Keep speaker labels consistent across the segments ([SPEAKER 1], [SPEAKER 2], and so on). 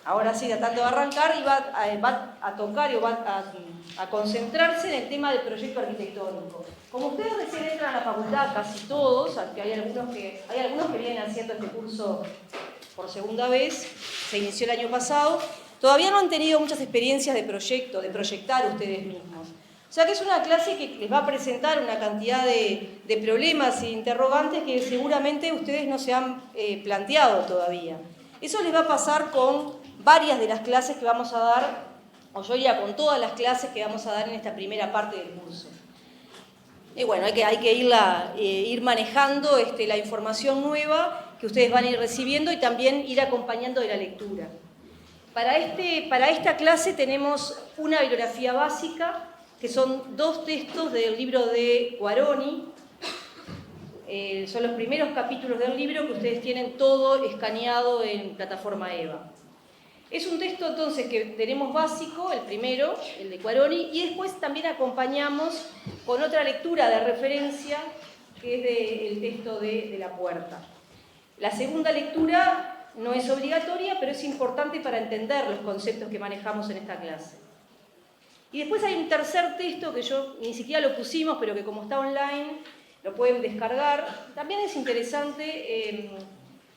[SPEAKER 1] ahora sí, tratando de arrancar, y va a tocar o va a concentrarse en el tema del proyecto arquitectónico. Como ustedes recién entran a la facultad, casi todos, aunque hay algunos que vienen haciendo este curso por segunda vez, se inició el año pasado, todavía no han tenido muchas experiencias de proyecto, de proyectar ustedes mismos. O sea que es una clase que les va a presentar una cantidad de problemas e interrogantes que seguramente ustedes no se han planteado todavía. Eso les va a pasar con varias de las clases que vamos a dar, o yo diría con todas las clases que vamos a dar en esta primera parte del curso. Y bueno, hay que ir manejando la información nueva que ustedes van a ir recibiendo y también ir acompañando de la lectura. Para esta clase tenemos una bibliografía básica, que son 2 textos del libro de Quaroni. Son los primeros capítulos del libro que ustedes tienen todo escaneado en plataforma EVA. Es un texto entonces que tenemos básico, el primero, el de Quaroni, y después también acompañamos con otra lectura de referencia, que es el texto de La Puerta. La segunda lectura no es obligatoria, pero es importante para entender los conceptos que manejamos en esta clase. Y después hay un tercer texto que yo ni siquiera lo pusimos, pero que como está online lo pueden descargar. También es interesante,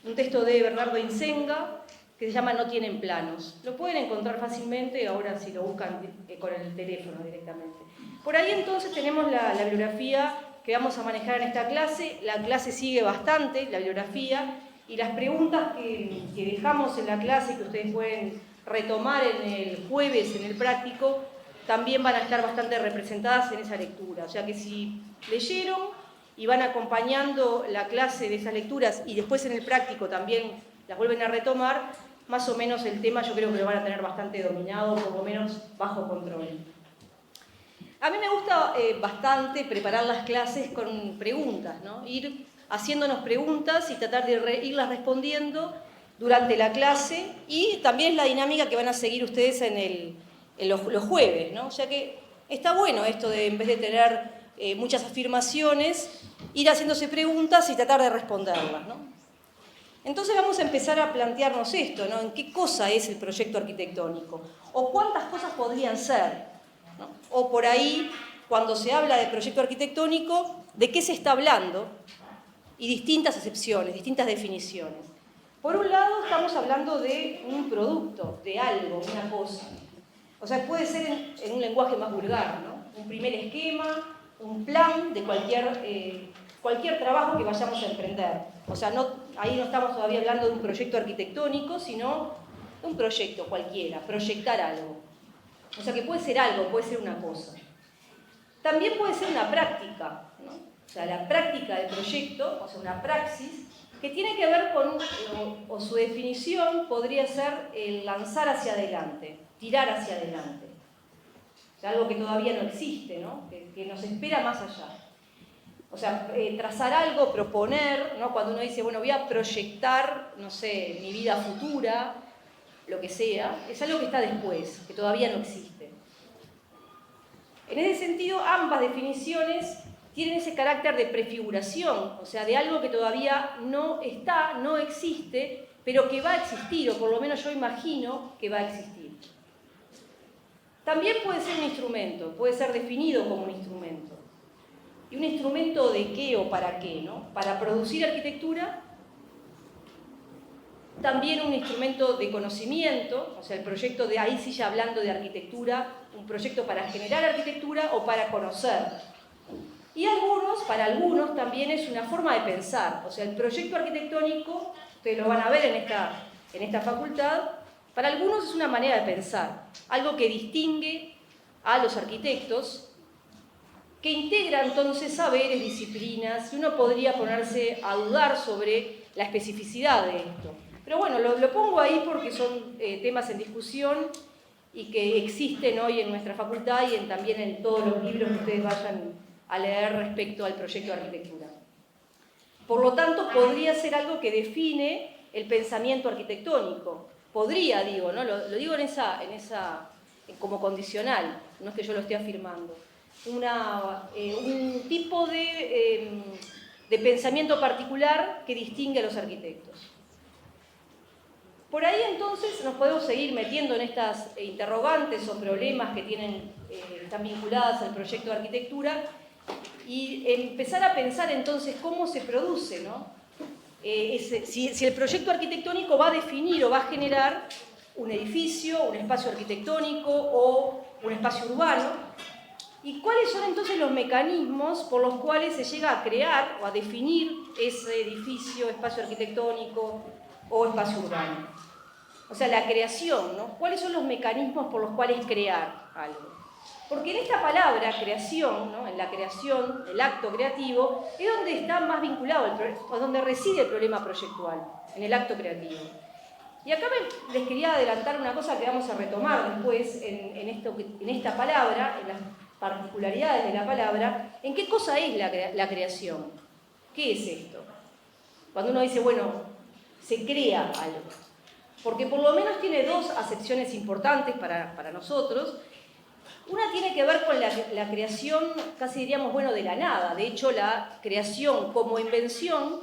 [SPEAKER 1] un texto de Bernardo Insenga, que se llama No tienen planos. Lo pueden encontrar fácilmente, ahora si lo buscan con el teléfono directamente. Por ahí entonces tenemos la bibliografía que vamos a manejar en esta clase. La clase sigue bastante, la bibliografía, y las preguntas que dejamos en la clase, que ustedes pueden retomar en el jueves, en el práctico, también van a estar bastante representadas en esa lectura. O sea que si leyeron y van acompañando la clase de esas lecturas y después en el práctico también las vuelven a retomar, más o menos el tema yo creo que lo van a tener bastante dominado, por lo menos bajo control. A mí me gusta bastante preparar las clases con preguntas, ¿no? Ir haciéndonos preguntas y tratar de irlas respondiendo durante la clase, y también es la dinámica que van a seguir ustedes en los jueves, ¿no? O sea que está bueno esto de, en vez de tener muchas afirmaciones, ir haciéndose preguntas y tratar de responderlas, ¿no? Entonces vamos a empezar a plantearnos esto, ¿no? ¿En qué cosa es el proyecto arquitectónico? ¿O cuántas cosas podrían ser? ¿No? O por ahí, cuando se habla de proyecto arquitectónico, ¿de qué se está hablando? Y distintas acepciones, distintas definiciones. Por un lado, estamos hablando de un producto, de algo, una cosa. O sea, puede ser en un lenguaje más vulgar, ¿no? Un primer esquema, un plan de cualquier trabajo que vayamos a emprender. O sea, ahí no estamos todavía hablando de un proyecto arquitectónico, sino de un proyecto cualquiera, proyectar algo. O sea, que puede ser algo, puede ser una cosa. También puede ser una práctica, ¿no? O sea, la práctica del proyecto, o sea, una praxis, que tiene que ver con, o su definición podría ser el lanzar hacia adelante, tirar hacia adelante. O sea, algo que todavía no existe, ¿no? Que nos espera más allá. O sea, trazar algo, proponer, ¿no? Cuando uno dice, bueno, voy a proyectar, no sé, mi vida futura, lo que sea, es algo que está después, que todavía no existe. En ese sentido, ambas definiciones tienen ese carácter de prefiguración, o sea, de algo que todavía no está, no existe, pero que va a existir, o por lo menos yo imagino que va a existir. También puede ser un instrumento, puede ser definido como un instrumento. ¿Y un instrumento de qué o para qué, no? Para producir arquitectura, también un instrumento de conocimiento, o sea, el proyecto de ahí sí ya hablando de arquitectura, un proyecto para generar arquitectura o para conocer. Y para algunos también es una forma de pensar, o sea, el proyecto arquitectónico, ustedes lo van a ver en esta facultad, para algunos es una manera de pensar, algo que distingue a los arquitectos, que integra entonces saberes, disciplinas, y uno podría ponerse a dudar sobre la especificidad de esto. Pero bueno, lo pongo ahí porque son temas en discusión y que existen hoy en nuestra facultad y también en todos los libros que ustedes vayan a leer respecto al proyecto de arquitectura. Por lo tanto, podría ser algo que define el pensamiento arquitectónico. Podría, digo, ¿no? Lo digo como condicional, no es que yo lo esté afirmando. Un tipo de pensamiento particular que distingue a los arquitectos. Por ahí entonces nos podemos seguir metiendo en estas interrogantes o problemas que están vinculadas al proyecto de arquitectura y empezar a pensar entonces cómo se produce, ¿no? Si el proyecto arquitectónico va a definir o va a generar un edificio, un espacio arquitectónico o un espacio urbano, y cuáles son entonces los mecanismos por los cuales se llega a crear o a definir ese edificio, espacio arquitectónico o espacio urbano. O sea, la creación, ¿no? ¿Cuáles son los mecanismos por los cuales crear algo? Porque en esta palabra, creación, ¿no? En la creación, el acto creativo, es donde está más vinculado, o donde reside el problema proyectual, en el acto creativo. Y acá les quería adelantar una cosa que vamos a retomar después en esta palabra, en las particularidades de la palabra, en qué cosa es la creación. ¿Qué es esto? Cuando uno dice, bueno, se crea algo. Porque por lo menos tiene dos acepciones importantes para nosotros. Una tiene que ver con la creación, casi diríamos, bueno, de la nada. De hecho, la creación como invención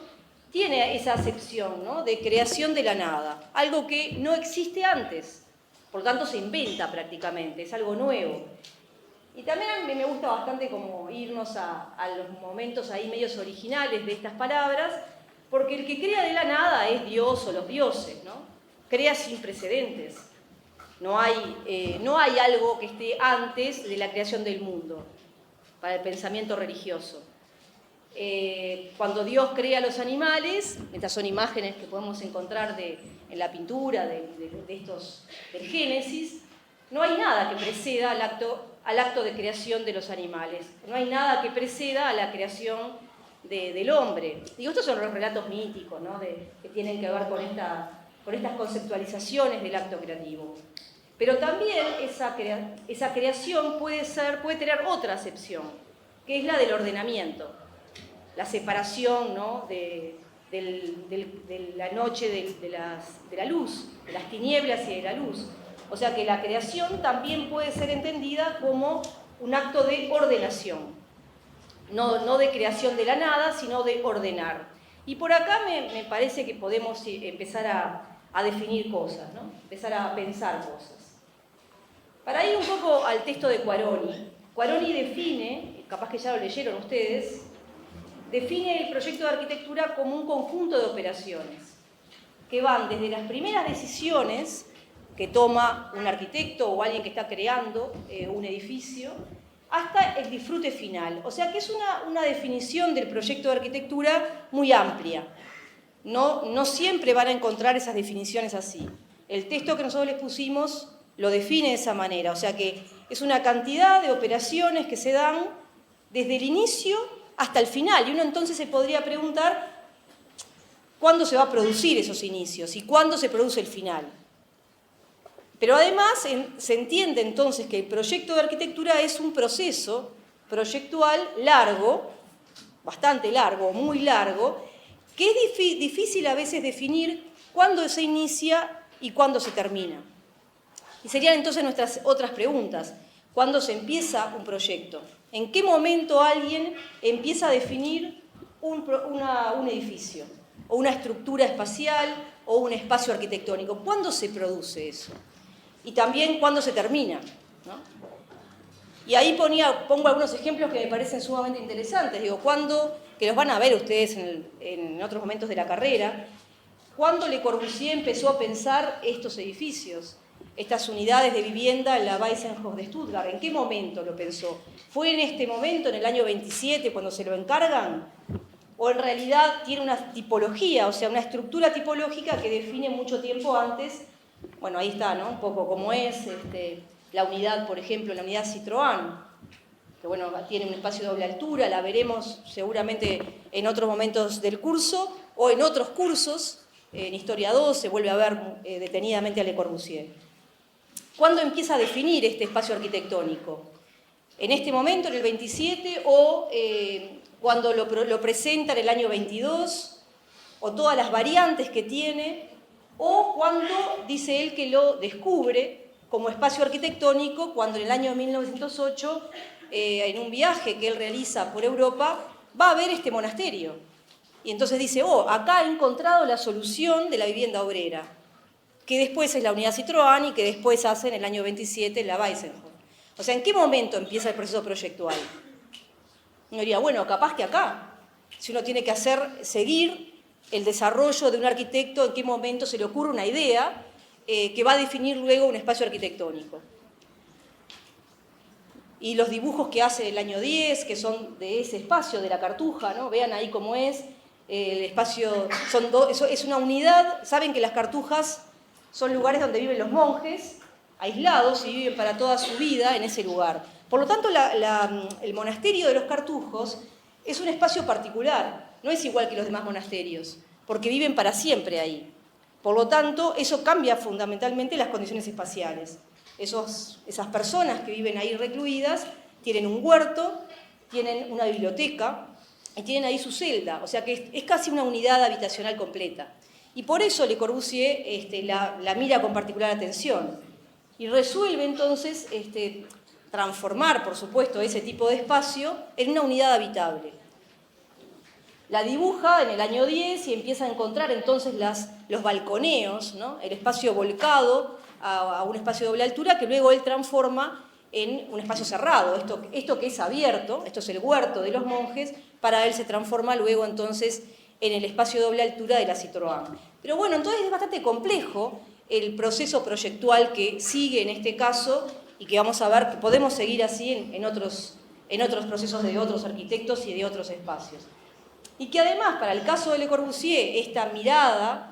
[SPEAKER 1] tiene esa acepción, ¿no? De creación de la nada. Algo que no existe antes. Por lo tanto, se inventa prácticamente, es algo nuevo. Y también a mí me gusta bastante como irnos a los momentos ahí medios originales de estas palabras, porque el que crea de la nada es Dios o los dioses, ¿no? Crea sin precedentes. No hay algo que esté antes de la creación del mundo, para el pensamiento religioso. Cuando Dios crea los animales, estas son imágenes que podemos encontrar en la pintura del Génesis, no hay nada que preceda al acto de creación de los animales. No hay nada que preceda a la creación del hombre. Digo, estos son los relatos míticos, ¿no? Que tienen que ver con estas conceptualizaciones del acto creativo. Pero también esa creación puede tener otra acepción, que es la del ordenamiento. La separación, ¿no? de la noche de la luz, de las tinieblas y de la luz. O sea que la creación también puede ser entendida como un acto de ordenación. No de creación de la nada, sino de ordenar. Y por acá me parece que podemos empezar a definir cosas, ¿no? Empezar a pensar cosas. Para ir un poco al texto de Quaroni, Quaroni define, capaz que ya lo leyeron ustedes, define el proyecto de arquitectura como un conjunto de operaciones que van desde las primeras decisiones que toma un arquitecto o alguien que está creando un edificio, hasta el disfrute final. O sea que es una definición del proyecto de arquitectura muy amplia. No siempre van a encontrar esas definiciones así. El texto que nosotros les pusimos lo define de esa manera. O sea que es una cantidad de operaciones que se dan desde el inicio hasta el final. Y uno entonces se podría preguntar cuándo se va a producir esos inicios y cuándo se produce el final. Pero además se entiende entonces que el proyecto de arquitectura es un proceso proyectual largo, bastante largo, muy largo, que es difícil a veces definir cuándo se inicia y cuándo se termina. Y serían entonces nuestras otras preguntas. ¿Cuándo se empieza un proyecto? ¿En qué momento alguien empieza a definir un edificio? ¿O una estructura espacial? ¿O un espacio arquitectónico? ¿Cuándo se produce eso? Y también cuándo se termina, ¿no? Y ahí pongo algunos ejemplos que me parecen sumamente interesantes. Digo, que los van a ver ustedes en otros momentos de la carrera, ¿cuándo Le Corbusier empezó a pensar estos edificios, estas unidades de vivienda en la Weissenhof de Stuttgart? ¿En qué momento lo pensó? ¿Fue en este momento, en el año 27, cuando se lo encargan? ¿O en realidad tiene una tipología, o sea, una estructura tipológica que define mucho tiempo antes? Bueno, ahí está, ¿no? Un poco como es la unidad, por ejemplo, la unidad Citroën, que bueno, tiene un espacio de doble altura, la veremos seguramente en otros momentos del curso, o en otros cursos, en Historia 2 se vuelve a ver detenidamente a Le Corbusier. ¿Cuándo empieza a definir este espacio arquitectónico? ¿En este momento, en el 27, o cuando lo presenta en el año 22, o todas las variantes que tiene, o cuando dice él que lo descubre como espacio arquitectónico, cuando en el año 1908, en un viaje que él realiza por Europa, va a ver este monasterio. Y entonces dice, acá he encontrado la solución de la vivienda obrera. que después es la unidad Citroën y que después hace en el año 27 la Weissenhof. O sea, ¿en qué momento empieza el proceso proyectual? Uno diría, bueno, capaz que acá, si uno tiene que seguir el desarrollo de un arquitecto, en qué momento se le ocurre una idea que va a definir luego un espacio arquitectónico. Y los dibujos que hace el año 10, que son de ese espacio, de la Cartuja, ¿no? Vean ahí cómo es, el espacio, es una unidad, saben que las Cartujas son lugares donde viven los monjes, aislados, y viven para toda su vida en ese lugar. Por lo tanto, el monasterio de los Cartujos es un espacio particular, no es igual que los demás monasterios, porque viven para siempre ahí. Por lo tanto, eso cambia fundamentalmente las condiciones espaciales. Esas personas que viven ahí recluidas tienen un huerto, tienen una biblioteca y tienen ahí su celda, o sea que es casi una unidad habitacional completa. Y por eso Le Corbusier la mira con particular atención y resuelve entonces transformar, por supuesto, ese tipo de espacio en una unidad habitable. La dibuja en el año 10 y empieza a encontrar entonces los balconeos, ¿no? El espacio volcado a un espacio de doble altura que luego él transforma en un espacio cerrado. Esto que es abierto, esto es el huerto de los monjes, para él se transforma luego entonces en el espacio de doble altura de la Citroën. Pero bueno, entonces es bastante complejo el proceso proyectual que sigue en este caso y que vamos a ver que podemos seguir así en otros procesos de otros arquitectos y de otros espacios. Y que además, para el caso de Le Corbusier, esta mirada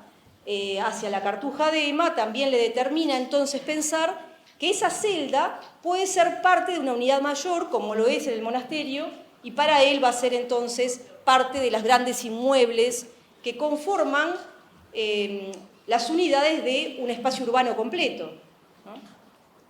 [SPEAKER 1] hacia la Cartuja de Ema también le determina entonces pensar que esa celda puede ser parte de una unidad mayor, como lo es en el monasterio, y para él va a ser entonces parte de las grandes inmuebles que conforman las unidades de un espacio urbano completo, ¿no?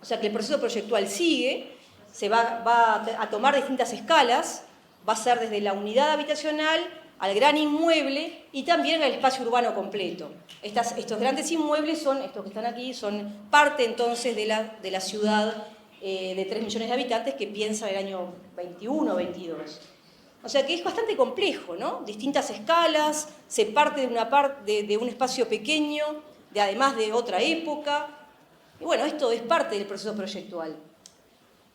[SPEAKER 1] O sea que el proceso proyectual sigue, se va a tomar distintas escalas, va a ser desde la unidad habitacional al gran inmueble y también al espacio urbano completo. Estos grandes inmuebles estos que están aquí, son parte entonces de la ciudad de 3 millones de habitantes que piensa en el año 21 o 22. O sea que es bastante complejo, ¿no? Distintas escalas, se parte de un espacio pequeño, además de otra época. Y bueno, esto es parte del proceso proyectual.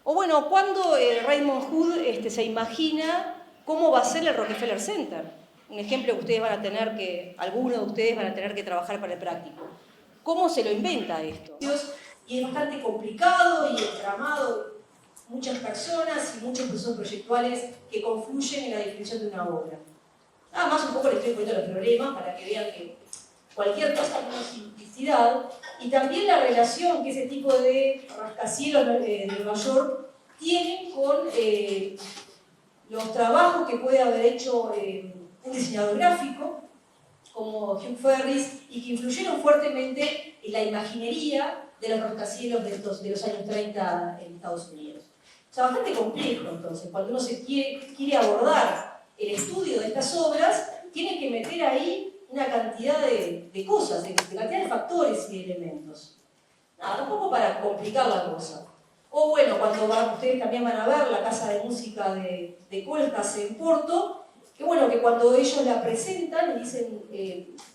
[SPEAKER 1] O bueno, cuando Raymond Hood se imagina cómo va a ser el Rockefeller Center. Un ejemplo que ustedes van a tener algunos de ustedes van a tener que trabajar para el práctico. ¿Cómo se lo inventa esto? Y es bastante complicado y entramado, muchas personas y muchos procesos proyectuales que confluyen en la definición de una obra. Nada más un poco les estoy poniendo los problemas para que vean que cualquier cosa tiene simplicidad, y también la relación que ese tipo de rascacielos de Nueva York tienen con los trabajos que puede haber hecho un diseñador gráfico como Hugh Ferris y que influyeron fuertemente en la imaginería de los rascacielos de los años 30 en Estados Unidos. O sea, bastante complejo entonces, cuando uno quiere abordar el estudio de estas obras, tiene que meter ahí una cantidad de cosas, de cantidad de factores y elementos. Nada, un poco para complicar la cosa. O bueno, cuando ustedes también van a ver la Casa de Música de Colcas en Porto, que bueno, que cuando ellos la presentan y dicen,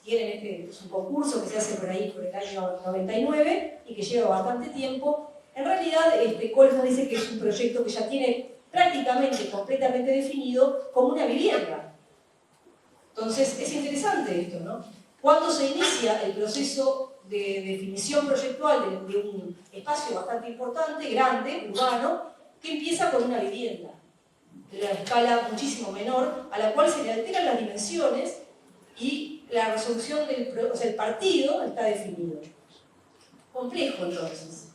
[SPEAKER 1] tienen es un concurso que se hace por ahí por el año 99 y que lleva bastante tiempo, en realidad Colcas dice que es un proyecto que ya tiene prácticamente, completamente definido como una vivienda. Entonces es interesante esto, ¿no? Cuando se inicia el proceso de definición proyectual de un espacio bastante importante, grande, urbano, que empieza con una vivienda de una escala muchísimo menor, a la cual se le alteran las dimensiones y la resolución el partido está definido. Complejo entonces.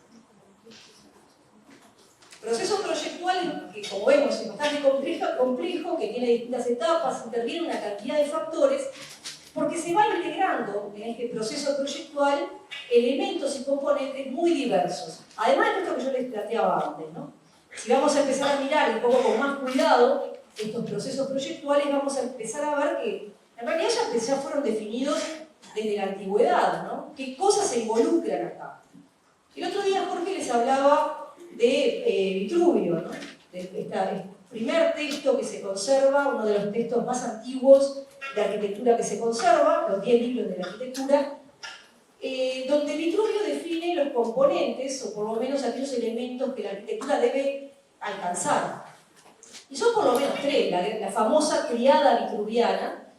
[SPEAKER 1] Proceso proyectual que, como vemos, es bastante complejo, que tiene distintas etapas, interviene una cantidad de factores, porque se va integrando en este proceso proyectual elementos y componentes muy diversos. Además de esto que yo les planteaba antes, ¿no? Si vamos a empezar a mirar un poco con más cuidado estos procesos proyectuales, vamos a empezar a ver que en realidad ya fueron definidos desde la antigüedad, ¿no? ¿Qué cosas se involucran acá? El otro día Jorge les hablaba de Vitruvio, ¿no? De este primer texto que se conserva, uno de los textos más antiguos de arquitectura que se conserva, los 10 libros de la arquitectura,
[SPEAKER 2] donde Vitruvio define los componentes, o por lo menos aquellos elementos que la arquitectura debe alcanzar. Y son por lo menos tres, la famosa triada vitruviana,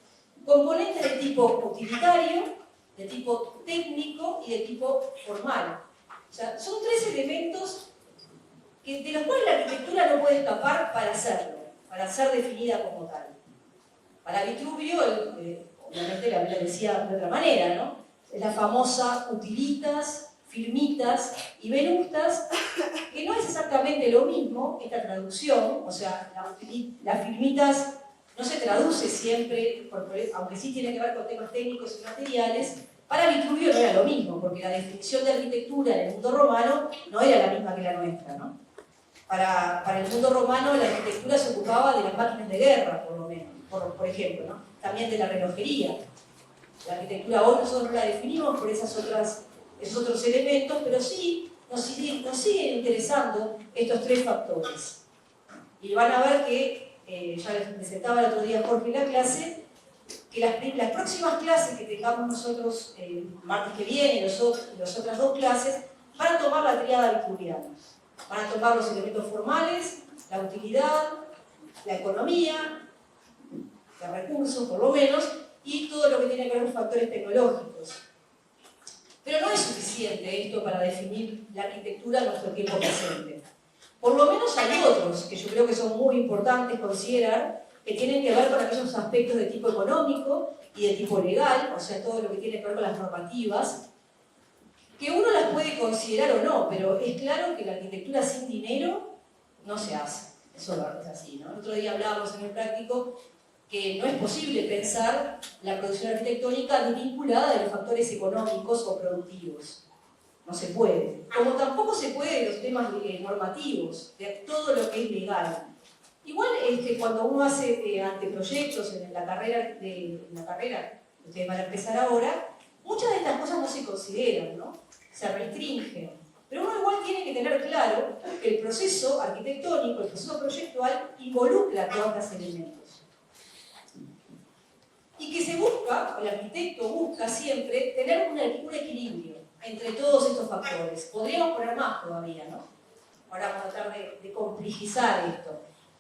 [SPEAKER 2] componentes de tipo utilitario, de tipo técnico y de tipo formal. O sea, son tres elementos de los cuales la arquitectura no puede escapar para hacerlo, para ser definida como tal. Para Vitruvio, obviamente la decía de otra manera, ¿no? Es la famosa utilitas, firmitas y venustas, que no es exactamente lo mismo esta traducción, o sea, las firmitas no se traduce siempre, aunque sí tiene que ver con temas técnicos y materiales. Para Vitruvio no era lo mismo, porque la definición de arquitectura en el mundo romano no era la misma que la nuestra, ¿no? Para el mundo romano la arquitectura se ocupaba de las máquinas de guerra, por lo menos, por ejemplo, ¿no? También de la relojería. La arquitectura hoy nosotros la definimos por esos otros elementos, pero sí nos siguen interesando estos tres factores. Y van a ver que, ya les presentaba el otro día Jorge en la clase, que las próximas clases que tengamos nosotros el martes que viene y las otras dos clases van a tomar la triada vitruviana. Van a tomar los elementos formales, la utilidad, la economía, los recursos por lo menos, y todo lo que tiene que ver con factores tecnológicos. Pero no es suficiente esto para definir la arquitectura en nuestro tiempo presente. Por lo menos hay otros que yo creo que son muy importantes considerar, que tienen que ver con aquellos aspectos de tipo económico y de tipo legal, o sea, todo lo que tiene que ver con las normativas, que uno las puede considerar o no, pero es claro que la arquitectura sin dinero no se hace. Eso es así, ¿no? El otro día hablábamos en el práctico que no es posible pensar la producción arquitectónica desvinculada de los factores económicos o productivos. No se puede. Como tampoco se puede de los temas normativos, de todo lo que es legal. Igual cuando uno hace anteproyectos en la carrera que ustedes van a empezar ahora, muchas de estas cosas no se consideran, ¿no? Se restringen. Pero uno igual tiene que tener claro que el proceso arquitectónico, el proceso proyectual, involucra todos estos elementos. Y que se busca, el arquitecto busca siempre, tener un equilibrio entre todos estos factores. Podríamos poner más todavía, ¿no? Ahora vamos a tratar de complejizar esto.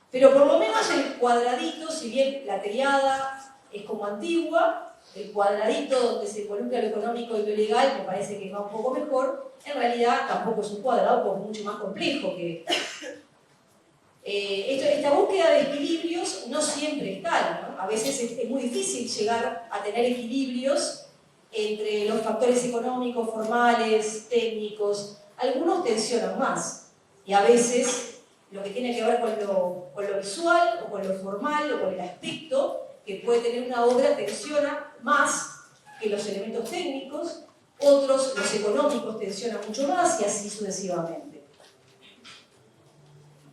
[SPEAKER 2] Pero por lo menos el cuadradito, si bien la triada es como antigua, el cuadradito donde se involucra lo económico y lo legal me parece que va un poco mejor. En realidad tampoco es un cuadrado, porque es mucho más complejo que esta búsqueda de equilibrios no siempre es tal, ¿no? A veces es muy difícil llegar a tener equilibrios entre los factores económicos, formales, técnicos. Algunos tensionan más, y a veces lo que tiene que ver con lo visual, o con lo formal, o con el aspecto que puede tener una obra, tensiona más que los elementos técnicos. Otros, los económicos, tensionan mucho más, y así sucesivamente.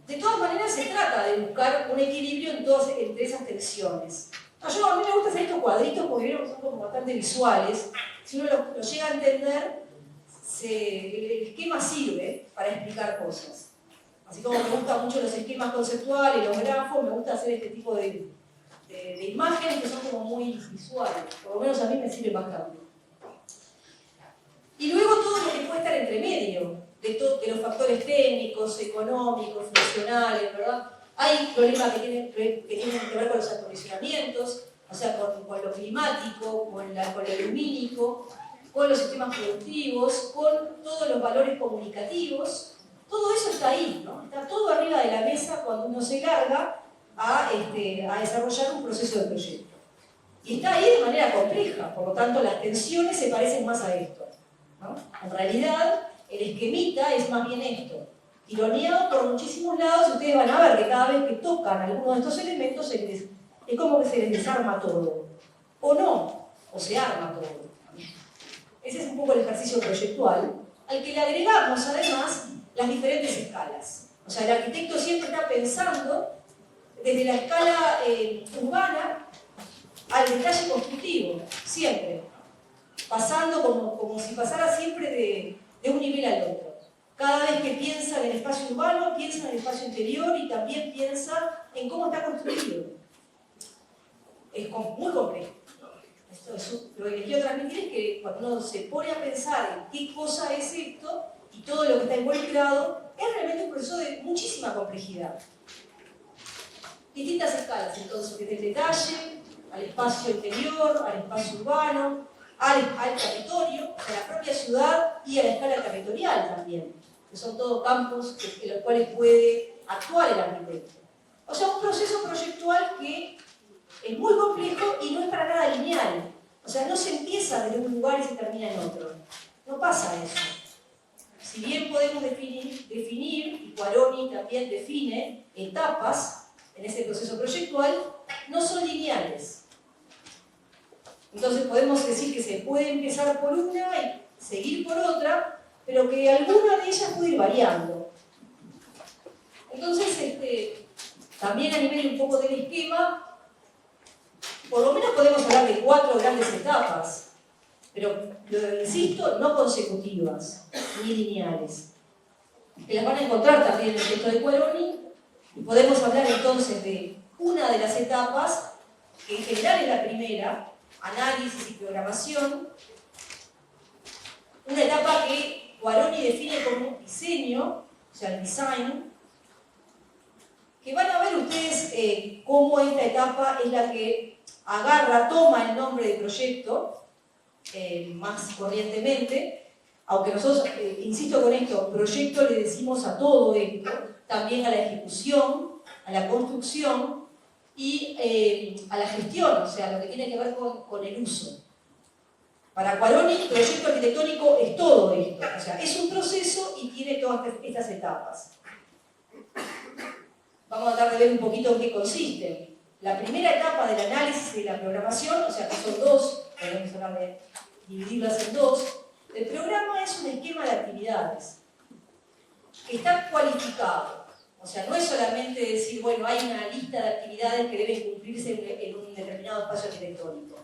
[SPEAKER 2] De todas maneras, se trata de buscar un equilibrio entre esas tensiones. A mí me gusta hacer estos cuadritos porque vieron que son como bastante visuales. Si uno lo llega a entender, el esquema sirve para explicar cosas. Así como me gustan mucho los esquemas conceptuales, los grafos, me gusta hacer este tipo de imágenes que son como muy visuales. Por lo menos a mí me sirve bastante. Y luego todo lo que puede estar entre medio. De los factores técnicos, económicos, funcionales, ¿verdad? Hay problemas que tienen que ver con los acondicionamientos, o sea, con lo climático, con lo lumínico, con los sistemas productivos, con todos los valores comunicativos. Todo eso está ahí, ¿no? Está todo arriba de la mesa cuando uno se larga a desarrollar un proceso de proyecto. Y está ahí de manera compleja, por lo tanto las tensiones se parecen más a esto, ¿no? En realidad, el esquemita es más bien esto, tironeado por muchísimos lados, y ustedes van a ver que cada vez que tocan algunos de estos elementos es como que se les desarma todo. O no, o se arma todo. Ese es un poco el ejercicio proyectual, al que le agregamos además las diferentes escalas. O sea, el arquitecto siempre está pensando desde la escala urbana al detalle constructivo, siempre. Pasando como si pasara siempre de un nivel al otro. Cada vez que piensa en el espacio urbano, piensa en el espacio interior y también piensa en cómo está construido. Es muy complejo. lo que les quiero transmitir es que cuando uno se pone a pensar en qué cosa es esto y todo lo que está involucrado, es realmente un proceso de muchísima complejidad. Distintas escalas, entonces, desde el detalle, al espacio interior, al espacio urbano, al territorio, a la propia ciudad y a la escala territorial también, que son todos campos en los cuales puede actuar el arquitecto. O sea, un proceso proyectual que es muy complejo y no es para nada lineal. O sea, no se empieza desde un lugar y se termina en otro. No pasa eso. Si bien podemos definir, y Quaroni también define etapas en ese proceso proyectual, no son lineales. Entonces podemos decir que se puede empezar por una y seguir por otra, pero que alguna de ellas puede ir variando. Entonces, también a nivel un poco del esquema, por lo menos podemos hablar de 4 grandes etapas, pero, insisto, no consecutivas, ni lineales. Que las van a encontrar también en el texto de Quaroni, y podemos hablar entonces de una de las etapas, que en general es la primera, análisis y programación, una etapa que Quaroni define como diseño, o sea, el design, que van a ver ustedes cómo esta etapa es la que toma el nombre de proyecto, más corrientemente, aunque nosotros, insisto con esto, proyecto le decimos a todo esto, también a la ejecución, a la construcción y a la gestión, o sea, lo que tiene que ver con el uso. Para Quaroni, proyecto arquitectónico es todo esto, o sea, es un proceso y tiene todas estas etapas. Vamos a tratar de ver un poquito en qué consiste. La primera etapa del análisis y de la programación, o sea que son dos, podemos hablar de dividirlas en dos. El programa es un esquema de actividades que está cualificado. O sea, no es solamente decir, bueno, hay una lista de actividades que deben cumplirse en un determinado espacio arquitectónico.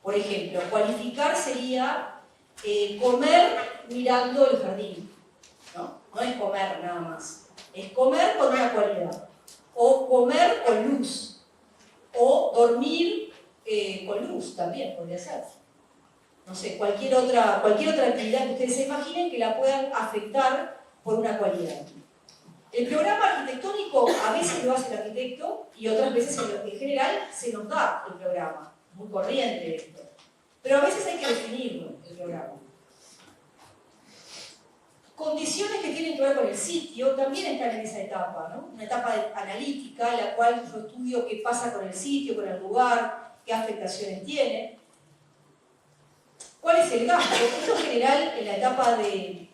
[SPEAKER 2] Por ejemplo, cualificar sería comer mirando el jardín. No es comer nada más. Es comer con una cualidad. O comer con luz. O dormir con luz también podría ser. No sé, cualquier otra actividad que ustedes se imaginen que la puedan afectar por una cualidad. El programa arquitectónico a veces lo hace el arquitecto y otras veces en general se nos da el programa. Muy corriente esto. Pero a veces hay que definirlo, el programa. Condiciones que tienen que ver con el sitio también están en esa etapa, ¿no? Una etapa analítica en la cual yo estudio qué pasa con el sitio, con el lugar, qué afectaciones tiene. ¿Cuál es el gasto? Esto en general, en la etapa de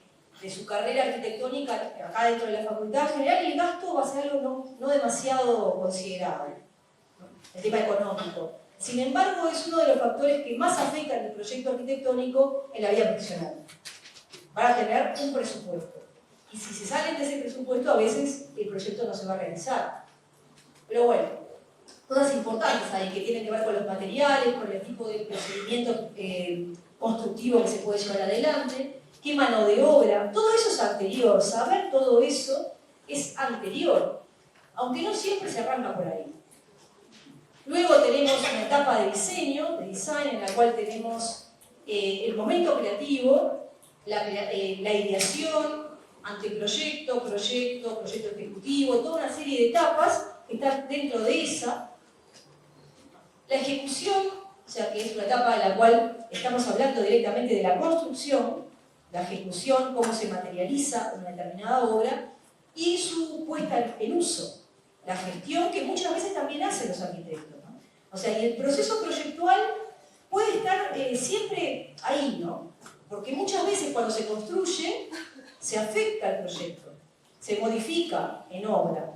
[SPEAKER 2] su carrera arquitectónica, acá dentro de la facultad, en general el gasto va a ser algo no demasiado considerable, ¿no? El tema económico. Sin embargo, es uno de los factores que más afectan el proyecto arquitectónico en la vida profesional. Van a tener un presupuesto. Y si se salen de ese presupuesto, a veces el proyecto no se va a realizar. Pero bueno, cosas importantes ahí que tienen que ver con los materiales, con el tipo de procedimiento constructivo que se puede llevar adelante, qué mano de obra, todo eso es anterior. Saber todo eso es anterior, aunque no siempre se arranca por ahí. Luego tenemos una etapa de diseño, de design, en la cual tenemos el momento creativo, la ideación, anteproyecto, proyecto ejecutivo, toda una serie de etapas que están dentro de esa. La ejecución, o sea que es una etapa en la cual estamos hablando directamente de la construcción, la ejecución, cómo se materializa una determinada obra, y su puesta en uso, la gestión que muchas veces también hacen los arquitectos, ¿no? O sea, y el proceso proyectual puede estar siempre ahí, ¿no? Porque muchas veces cuando se construye, se afecta el proyecto, se modifica en obra,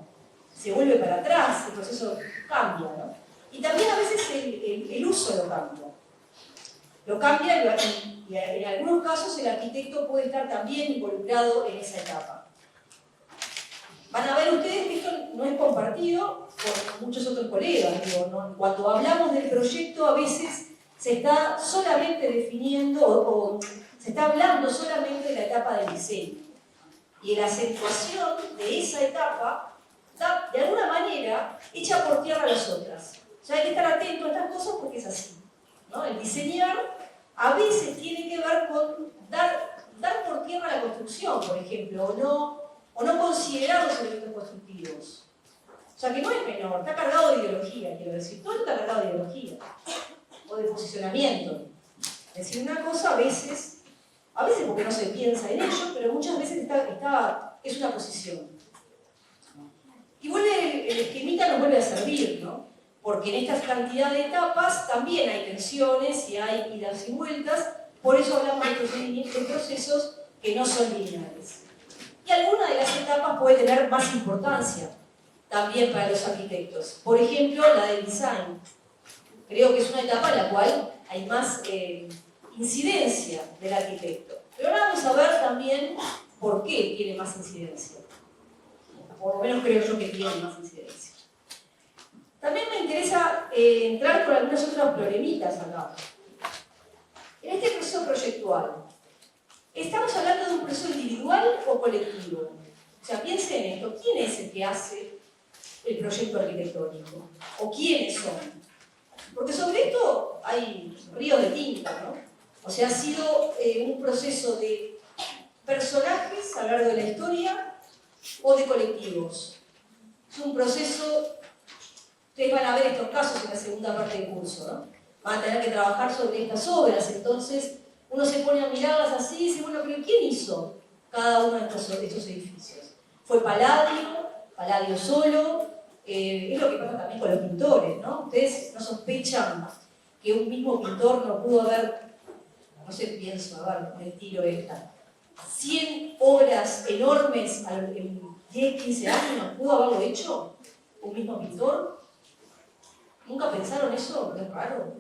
[SPEAKER 2] se vuelve para atrás, el proceso cambia, ¿no? Y también a veces el uso lo cambia. Lo cambia y en algunos casos el arquitecto puede estar también involucrado en esa etapa. Van a ver ustedes que esto no es compartido con muchos otros colegas. Digo, ¿no? Cuando hablamos del proyecto a veces se está solamente definiendo o se está hablando solamente de la etapa del diseño. Y la acentuación de esa etapa está, de alguna manera, hecha por tierra a las otras. O sea, hay que estar atento a estas cosas porque es así. ¿no? El diseñar a veces tiene que ver con dar por tierra la construcción, por ejemplo, o no considerar los elementos constructivos. O sea que no es menor, está cargado de ideología, quiero decir, todo está cargado de ideología, o de posicionamiento. Es decir, una cosa a veces porque no se piensa en ello, pero muchas veces es una posición. Y vuelve, el esquemita nos vuelve a servir, ¿no? Porque en esta cantidad de etapas también hay tensiones y hay idas y vueltas, por eso hablamos de procesos que no son lineales. Y alguna de las etapas puede tener más importancia también para los arquitectos. Por ejemplo, la del design. Creo que es una etapa en la cual hay más incidencia del arquitecto. Pero ahora vamos a ver también por qué tiene más incidencia. Por lo menos creo yo que tiene más incidencia. También me interesa entrar por algunos otros problemitas acá. En este proceso proyectual, ¿estamos hablando de un proceso individual o colectivo? O sea, piensen en esto. ¿Quién es el que hace el proyecto arquitectónico? ¿O quiénes son? Porque sobre esto hay ríos de tinta, ¿no? O sea, ha sido un proceso de personajes a lo largo de la historia o de colectivos. Es un proceso, ustedes van a ver estos casos en la segunda parte del curso, ¿no? Van a tener que trabajar sobre estas obras, entonces uno se pone a mirarlas así y dice, bueno, pero ¿quién hizo cada uno de estos edificios? ¿Fue Palladio solo? Es lo que pasa también con los pintores, ¿no? Ustedes no sospechan que un mismo pintor no pudo haber, no sé, pienso, a ver, me tiro esta, 100 obras enormes en 10, 15 años, ¿pudo haberlo hecho un mismo pintor? ¿Nunca pensaron eso? Es raro.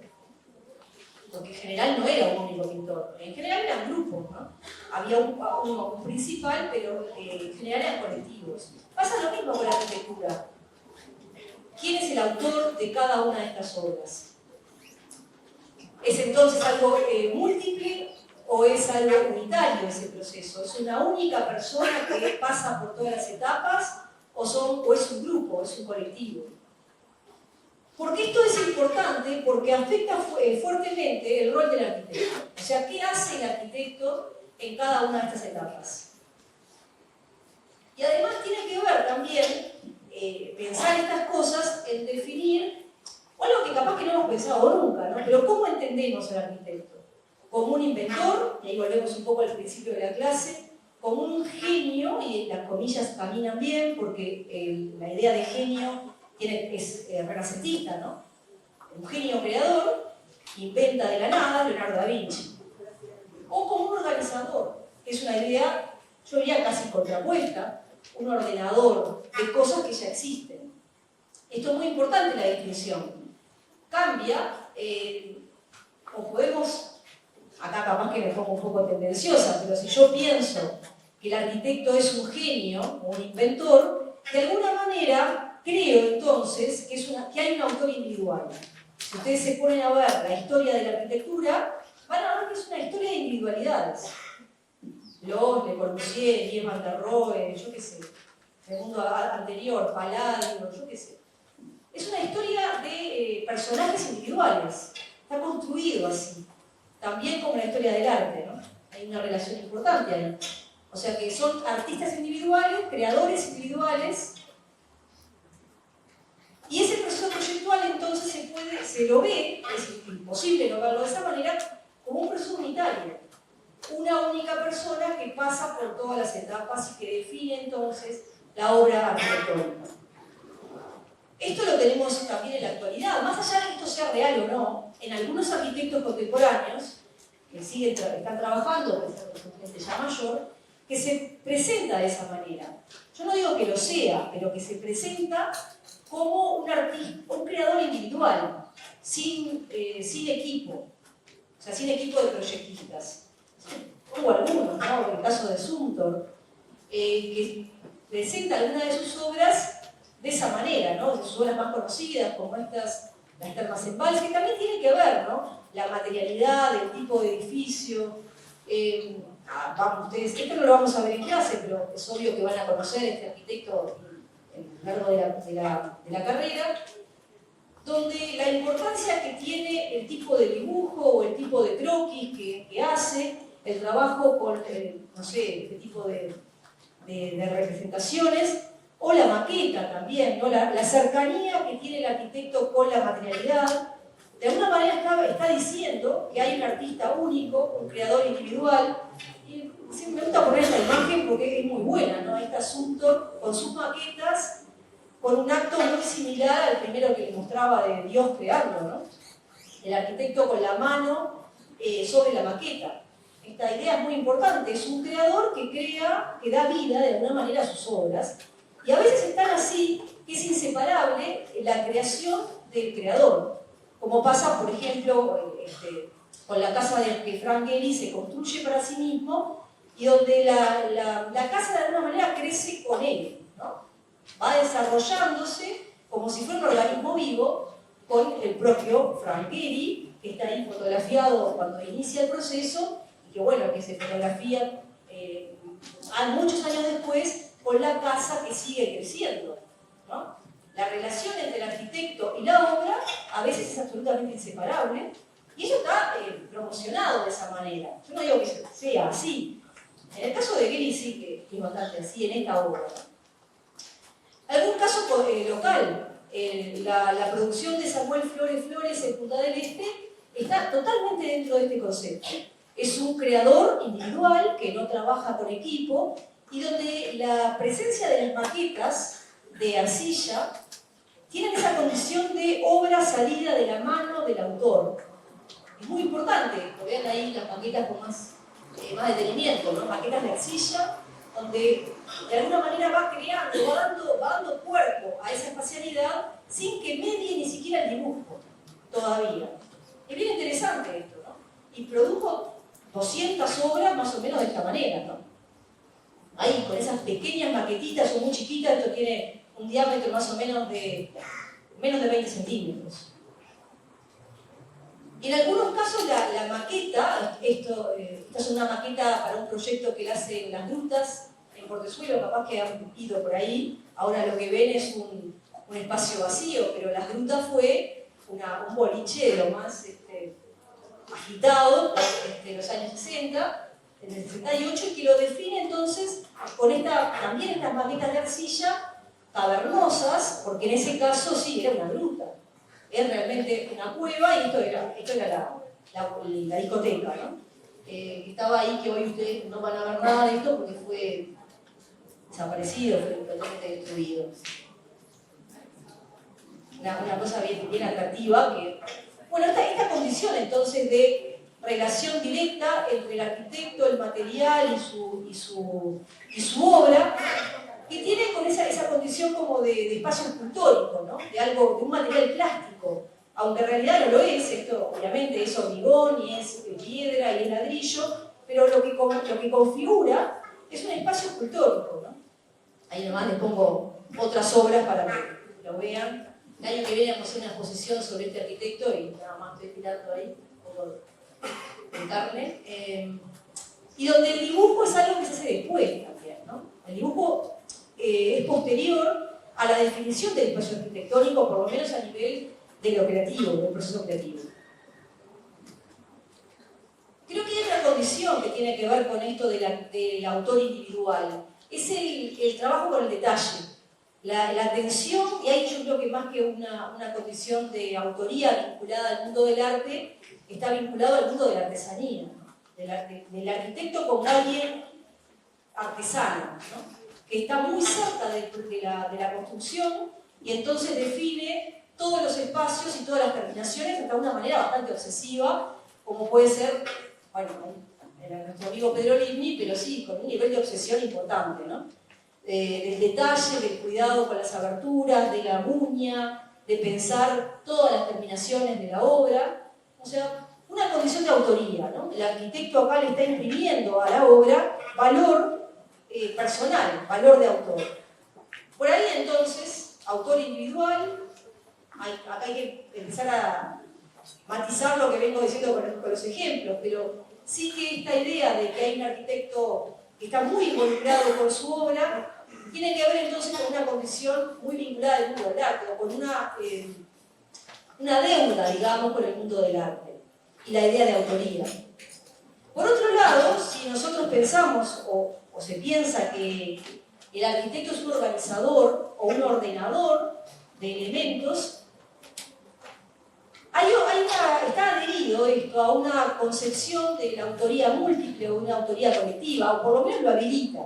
[SPEAKER 2] Porque en general no era un único pintor, en general eran grupos, ¿no? Había un principal, pero en general eran colectivos. Pasa lo mismo con la arquitectura. ¿Quién es el autor de cada una de estas obras? ¿Es entonces algo múltiple o es algo unitario ese proceso? ¿Es una única persona que pasa por todas las etapas o es un grupo, es un colectivo? Porque esto es importante porque afecta fuertemente el rol del arquitecto. O sea, ¿qué hace el arquitecto en cada una de estas etapas? Y además tiene que ver también pensar estas cosas en definir algo que capaz que no hemos pensado nunca, ¿no? Pero ¿cómo entendemos al arquitecto? Como un inventor, y ahí volvemos un poco al principio de la clase, como un genio, y las comillas caminan bien porque la idea de genio es renacentista, ¿no? Un genio creador, inventa de la nada Leonardo da Vinci. O como un organizador, que es una idea, yo diría casi contrapuesta, un ordenador de cosas que ya existen. Esto es muy importante la distinción. Cambia, o podemos, acá capaz que me pongo un poco tendenciosa, pero si yo pienso que el arquitecto es un genio o un inventor, de alguna manera creo entonces que hay un autor individual. Si ustedes se ponen a ver la historia de la arquitectura, van a ver que es una historia de individualidades. Bloch, Le Corbusier, Diez Van der Rohe, yo qué sé, el mundo anterior, Palladio, yo qué sé. Es una historia de personajes individuales, está construido así. También como la historia del arte, ¿no? Hay una relación importante ahí. O sea que son artistas individuales, creadores individuales, y ese proceso proyectual entonces se lo ve, es imposible no verlo de esa manera, como un proceso unitario. Una única persona que pasa por todas las etapas y que define entonces la obra arquitectónica. Esto lo tenemos también en la actualidad, más allá de que esto sea real o no, en algunos arquitectos contemporáneos que están trabajando, gente ya mayor, que se presenta de esa manera. Yo no digo que lo sea, pero que se presenta como un artista, un creador individual, sin equipo, o sea, sin equipo de proyectistas. Hubo algunos, ¿no? En el caso de Zumthor, que presenta algunas de sus obras de esa manera, ¿no? De sus obras más conocidas, como las termas en Valls, que también tiene que ver, ¿no? La materialidad, el tipo de edificio. Vamos, ustedes, esto no lo vamos a ver en clase, pero es obvio que van a conocer este arquitecto a lo largo de la carrera. donde la importancia que tiene el tipo de dibujo o el tipo de croquis que hace, el trabajo con, no sé, este tipo de representaciones, o la maqueta también, ¿no? La cercanía que tiene el arquitecto con la materialidad, de alguna manera está diciendo que hay un artista único, un creador individual, y me gusta poner esta imagen porque es muy buena, ¿no? Este asunto con sus maquetas, con un acto muy similar al primero que les mostraba de Dios creando, ¿no? El arquitecto con la mano sobre la maqueta. Esta idea es muy importante, es un creador que crea, que da vida de alguna manera a sus obras, y a veces están así que es inseparable la creación del creador, como pasa, por ejemplo, con la casa que Frank Gehry se construye para sí mismo, y donde la casa de alguna manera crece con él, ¿no? Va desarrollándose como si fuera un organismo vivo con el propio Frank Gehry, que está ahí fotografiado cuando inicia el proceso, y que bueno, que se fotografía muchos años después con la casa que sigue creciendo, ¿no? La relación entre el arquitecto y la obra a veces es absolutamente inseparable, y eso está promocionado de esa manera. Yo no digo que sea así. En el caso de Gehry sí que es bastante así en esta obra. Algún caso local, la producción de Samuel Flores en Punta del Este está totalmente dentro de este concepto. Es un creador individual que no trabaja con equipo y donde la presencia de las maquetas de arcilla tienen esa condición de obra salida de la mano del autor. Es muy importante, lo vean ahí las maquetas con más detenimiento, ¿no? Maquetas de arcilla, donde de alguna manera va creando, va dando cuerpo a esa espacialidad sin que medie ni siquiera el dibujo, todavía. Es bien interesante esto, ¿no? Y produjo 200 obras más o menos de esta manera, ¿no? Ahí, con esas pequeñas maquetitas, son muy chiquitas, esto tiene un diámetro más o menos de 20 centímetros. En algunos casos la maqueta, esta es una maqueta para un proyecto que él hace en las grutas, en Portezuelo, capaz que han ido por ahí, ahora lo que ven es un espacio vacío, pero las grutas fue un boliche de lo más agitado de los años 60, en el 68, y que lo define entonces con también estas maquetas de arcilla cavernosas, porque en ese caso sí, era una gruta. Es realmente una cueva, y esto era la discoteca, ¿no? Estaba ahí, que hoy ustedes no van a ver nada de esto porque fue desaparecido, fue totalmente destruido. Una cosa bien atractiva que... Bueno, esta condición entonces de relación directa entre el arquitecto, el material y su obra, que tiene con esa condición como de espacio escultórico, ¿no? De un material plástico, aunque en realidad no lo es. Esto obviamente es hormigón y es piedra y es ladrillo, pero lo que configura es un espacio escultórico, ¿no? Ahí nomás les pongo otras obras para que lo vean. El año que viene vamos a hacer una exposición sobre este arquitecto y nada más estoy tirando ahí un poco de carne. Y donde el dibujo es algo que se hace después también, ¿no? El dibujo es posterior a la definición del espacio arquitectónico, por lo menos a nivel de lo creativo, del proceso creativo. Creo que hay otra condición que tiene que ver con esto del autor individual. Es el trabajo con el detalle. La atención, y ahí yo creo que más que una condición de autoría vinculada al mundo del arte, está vinculado al mundo de la artesanía, ¿no? Del arquitecto como alguien artesano, ¿no? Que está muy cerca de la construcción y entonces define todos los espacios y todas las terminaciones de una manera bastante obsesiva, como puede ser, bueno, era nuestro amigo Pedro Livni, pero sí, con un nivel de obsesión importante, ¿no? Del detalle, del cuidado con las aberturas, de la uña, de pensar todas las terminaciones de la obra. O sea, una condición de autoría, ¿no? El arquitecto acá le está imprimiendo a la obra valor personal, valor de autor. Por ahí entonces, autor individual, acá hay que empezar a matizar lo que vengo diciendo con los ejemplos, pero sí que esta idea de que hay un arquitecto que está muy involucrado con su obra, tiene que ver entonces con una condición muy vinculada al mundo del arte, o con una deuda, digamos, con el mundo del arte y la idea de autoría. Por otro lado, si nosotros pensamos o se piensa que el arquitecto es un organizador o un ordenador de elementos, está adherido esto a una concepción de la autoría múltiple o una autoría colectiva, o por lo menos lo habilita,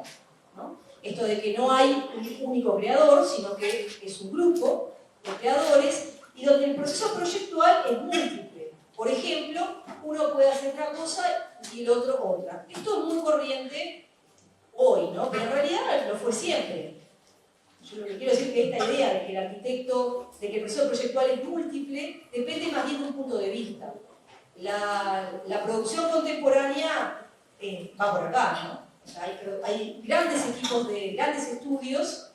[SPEAKER 2] ¿no? Esto de que no hay un único creador, sino que es un grupo de creadores y donde el proceso proyectual es múltiple. Por ejemplo, uno puede hacer una cosa y el otro otra. Esto es muy corriente hoy, ¿no? Pero en realidad lo fue siempre. Yo lo que quiero decir es que esta idea de que el arquitecto, de que el proceso proyectual es múltiple, depende más bien de un punto de vista. La producción contemporánea va por acá, ¿no? O sea, hay grandes equipos de grandes estudios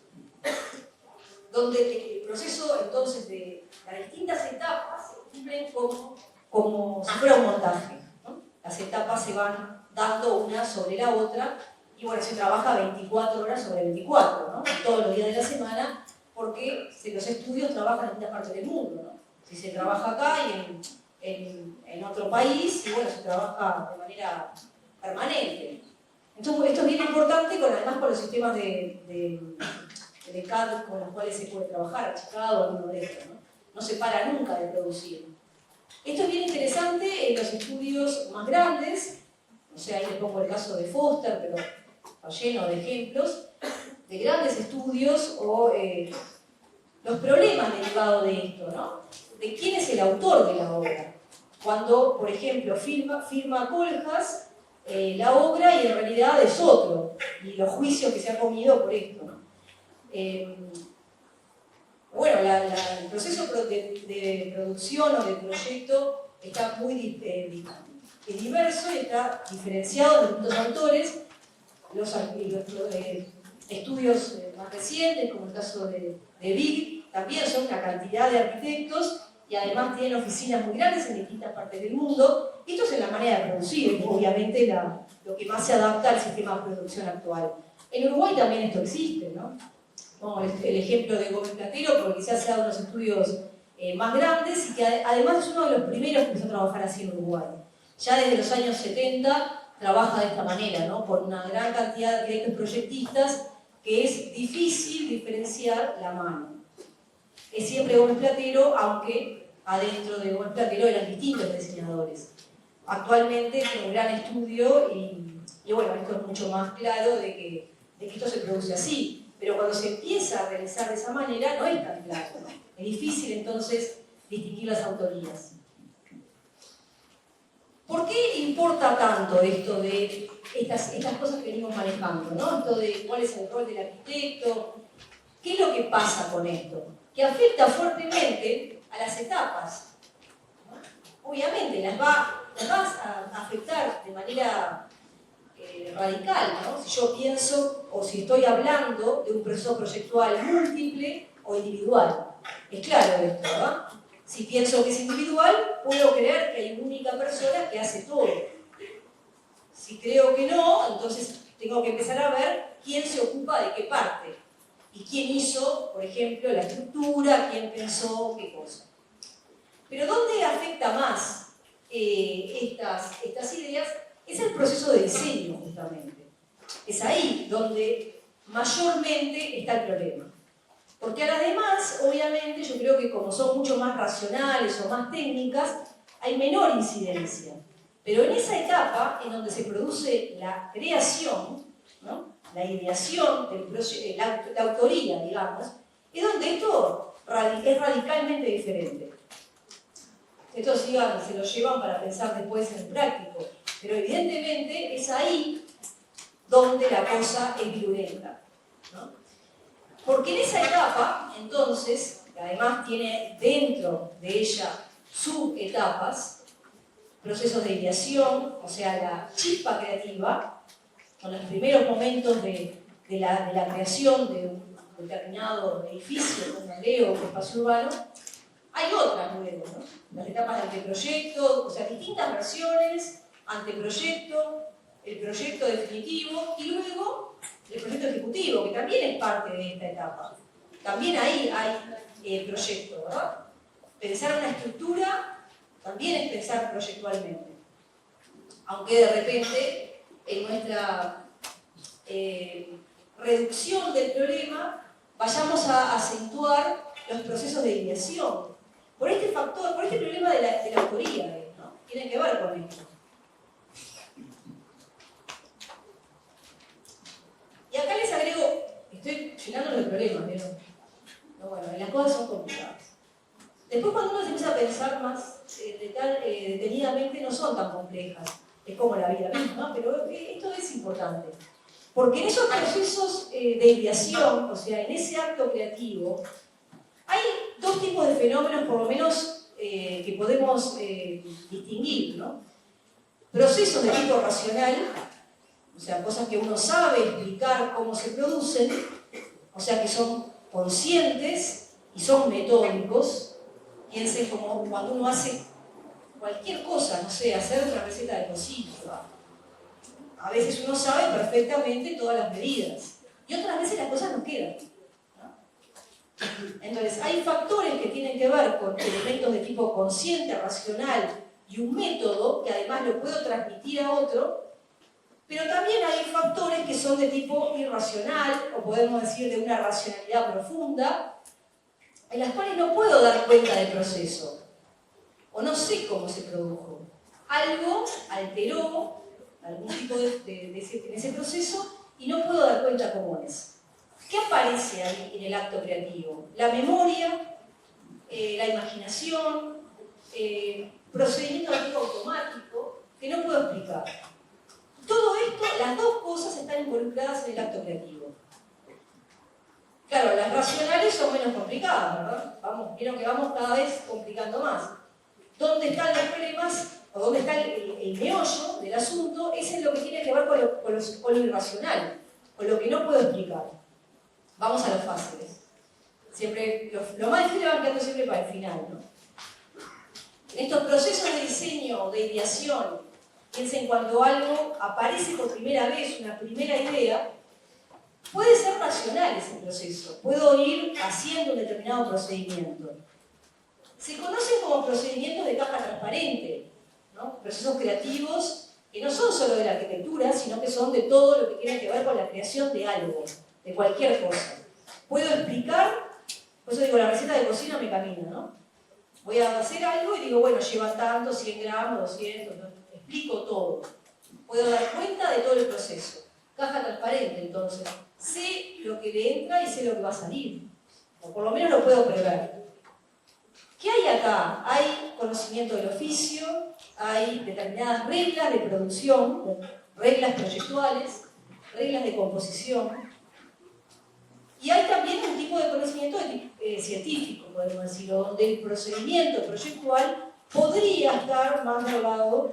[SPEAKER 2] donde el proceso entonces de las distintas etapas se cumplen como si fuera un montaje, ¿no? Las etapas se van dando una sobre la otra y bueno, se trabaja 24 horas sobre 24, ¿no? Todos los días de la semana, porque los estudios trabajan en distintas partes del mundo, ¿no? Si se trabaja acá y en otro país, y bueno, se trabaja de manera permanente. Entonces, esto es bien importante, además con los sistemas de CAD con los cuales se puede trabajar, achicado, alguno de estos, ¿no? No se para nunca de producir. Esto es bien interesante en los estudios más grandes, o sea, ahí les pongo el caso de Foster, pero está lleno de ejemplos, de grandes estudios o los problemas derivados de esto, ¿no? De quién es el autor de la obra. Cuando, por ejemplo, firma Kohlhaas la obra y en realidad es otro, y los juicios que se ha comido por esto, ¿no? Bueno, el proceso de producción o de proyecto está muy diverso y está diferenciado de distintos autores. Los estudios más recientes, como el caso de Big, también son una cantidad de arquitectos y además tienen oficinas muy grandes en distintas partes del mundo. Y esto es en la manera de producir, es obviamente lo que más se adapta al sistema de producción actual. En Uruguay también esto existe, ¿no? Como el ejemplo de Gómez Platero, porque se hace unos estudios más grandes y que además es uno de los primeros que empezó a trabajar así en Uruguay. Ya desde los años 70 trabaja de esta manera, ¿no? Por una gran cantidad de arquitectos proyectistas que es difícil diferenciar la mano. Es siempre Gómez Platero, aunque adentro de Gómez Platero eran distintos diseñadores. Actualmente tiene un gran estudio y bueno, esto es mucho más claro de que esto se produce así. Pero cuando se empieza a realizar de esa manera no es tan claro, ¿no? Es difícil entonces distinguir las autorías. ¿Por qué importa tanto esto de estas cosas que venimos manejando, ¿no? Esto de cuál es el rol del arquitecto, qué es lo que pasa con esto, que afecta fuertemente a las etapas, ¿no? Obviamente las va a afectar de manera radical, ¿no? Si yo pienso o si estoy hablando de un proceso proyectual múltiple o individual. Es claro esto, ¿no? Si pienso que es individual, puedo creer que hay una única persona que hace todo. Si creo que no, entonces tengo que empezar a ver quién se ocupa de qué parte y quién hizo, por ejemplo, la estructura, quién pensó qué cosa. Pero ¿dónde afecta más estas ideas? Es el proceso de diseño, justamente. Es ahí donde mayormente está el problema. Porque a las demás, obviamente, yo creo que como son mucho más racionales o más técnicas, hay menor incidencia. Pero en esa etapa, en donde se produce la creación, ¿no? La ideación, la autoría, digamos, es donde esto es radicalmente diferente. Esto se lo llevan para pensar después en el práctico. Pero evidentemente es ahí donde la cosa es virulenta, ¿no? Porque en esa etapa, entonces, que además tiene dentro de ella subetapas, procesos de ideación, o sea, la chispa creativa, con los primeros momentos de la creación de un determinado edificio, como leo o espacio urbano, hay otras luego, ¿no? Las etapas de anteproyecto, o sea, distintas versiones, anteproyecto, el proyecto definitivo y luego el proyecto ejecutivo, que también es parte de esta etapa. También ahí hay proyecto, ¿verdad? Pensar una estructura también es pensar proyectualmente. Aunque de repente en nuestra reducción del problema vayamos a acentuar los procesos de ideación. Por este factor, por este problema de la autoría, ¿no? Tiene que ver con esto. Y acá les agrego, estoy llenando el problema, ¿vieron? No, bueno, las cosas son complicadas. Después cuando uno se empieza a pensar más detenidamente, no son tan complejas. Es como la vida misma, pero esto es importante. Porque en esos procesos de ideación, o sea, en ese acto creativo, hay dos tipos de fenómenos, por lo menos, que podemos distinguir, ¿no? Procesos de tipo racional, o sea, cosas que uno sabe explicar cómo se producen, o sea, que son conscientes y son metódicos. Piensen como cuando uno hace cualquier cosa, no sé, hacer una receta de cocina. A veces uno sabe perfectamente todas las medidas y otras veces las cosas no quedan, ¿no? Entonces, hay factores que tienen que ver con elementos de tipo consciente, racional y un método que además lo puedo transmitir a otro, pero también hay factores que son de tipo irracional, o podemos decir de una racionalidad profunda, en las cuales no puedo dar cuenta del proceso, o no sé cómo se produjo. Algo alteró algún tipo en ese proceso y no puedo dar cuenta cómo es. ¿Qué aparece ahí en el acto creativo? La memoria, la imaginación, procedimiento de tipo automático, que no puedo explicar. Todo esto, las dos cosas están involucradas en el acto creativo. Claro, las racionales son menos complicadas, ¿verdad? Vieron que vamos cada vez complicando más. ¿Dónde están los problemas, o dónde está el meollo del asunto? Es en lo que tiene que ver con lo irracional, con lo que no puedo explicar. Vamos a los fáciles. Siempre, lo más difícil va quedando siempre para el final, ¿no? En estos procesos de diseño, de ideación, piensen cuando algo aparece por primera vez, una primera idea, puede ser racional ese proceso. Puedo ir haciendo un determinado procedimiento. Se conocen como procedimientos de caja transparente, ¿no? Procesos creativos que no son solo de la arquitectura, sino que son de todo lo que tiene que ver con la creación de algo, de cualquier cosa. Puedo explicar, por eso digo, la receta de cocina me camina, ¿no? Voy a hacer algo y digo, bueno, lleva tanto, 100 gramos, 200, ¿no? Explico todo. Puedo dar cuenta de todo el proceso. Caja transparente, entonces. Sé lo que le entra y sé lo que va a salir. O por lo menos lo puedo prever. ¿Qué hay acá? Hay conocimiento del oficio, hay determinadas reglas de producción, reglas proyectuales, reglas de composición, y hay también un tipo de conocimiento científico, podemos decir, donde el procedimiento proyectual podría estar más robado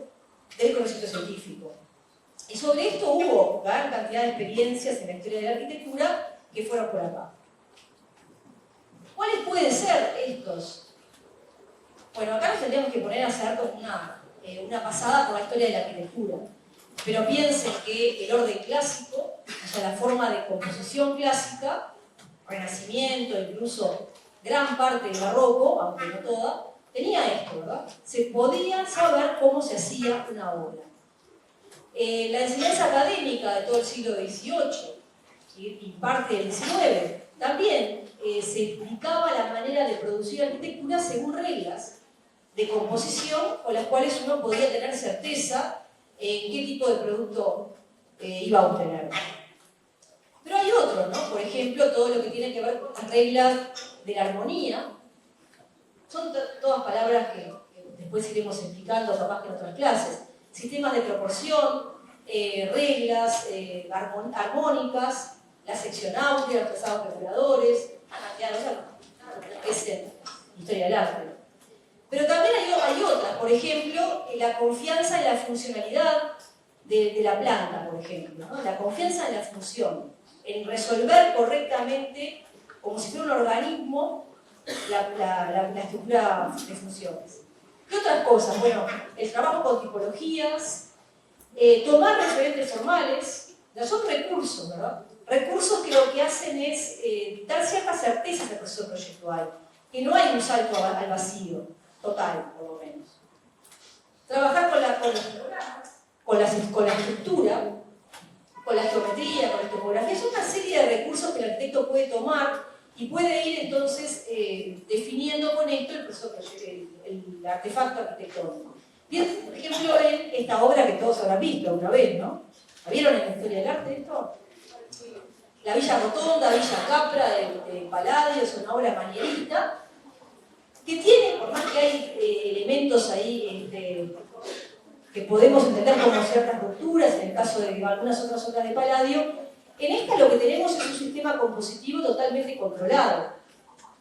[SPEAKER 2] del conocimiento científico. Y sobre esto hubo gran cantidad de experiencias en la historia de la arquitectura que fueron por acá. ¿Cuáles pueden ser estos? Bueno, acá nos tendríamos que poner a hacer como una pasada por la historia de la arquitectura. Pero piensen que el orden clásico, o sea, la forma de composición clásica, Renacimiento, incluso gran parte del barroco, aunque no toda, tenía esto, ¿verdad? Se podía saber cómo se hacía una obra. La enseñanza académica de todo el siglo XVIII y parte del XIX también se explicaba la manera de producir arquitectura según reglas de composición con las cuales uno podía tener certeza en qué tipo de producto iba a obtener. Pero hay otros, ¿no? Por ejemplo, todo lo que tiene que ver con las reglas de la armonía. Son todas palabras que después iremos explicando capaz que en otras clases. Sistemas de proporción, reglas armónicas, la sección áurea, los trazados reguladores, es historia del arte. Pero también hay otras, por ejemplo, la confianza en la funcionalidad de la planta, por ejemplo, ¿no? La confianza en la función, en resolver correctamente, como si fuera un organismo, la estructura de funciones. ¿Qué otras cosas? Bueno, el trabajo con tipologías, tomar referentes formales, son recursos, ¿verdad? Recursos que lo que hacen es dar ciertas certezas al proceso proyectual. que no hay un salto al vacío, total, por lo menos. Trabajar con la estructura, con la geometría, con la topografía, es una serie de recursos que el arquitecto puede tomar y puede ir entonces definiendo con esto el artefacto arquitectónico. Piensen, por ejemplo, en esta obra que todos habrán visto alguna vez, ¿no? ¿La vieron en la historia del arte esto? La Villa Rotonda, Villa Capra de Palladio, es una obra manierista que tiene, por más que hay elementos ahí que podemos entender como ciertas rupturas, en el caso de algunas otras obras de Palladio, en esta lo que tenemos es un sistema compositivo totalmente controlado,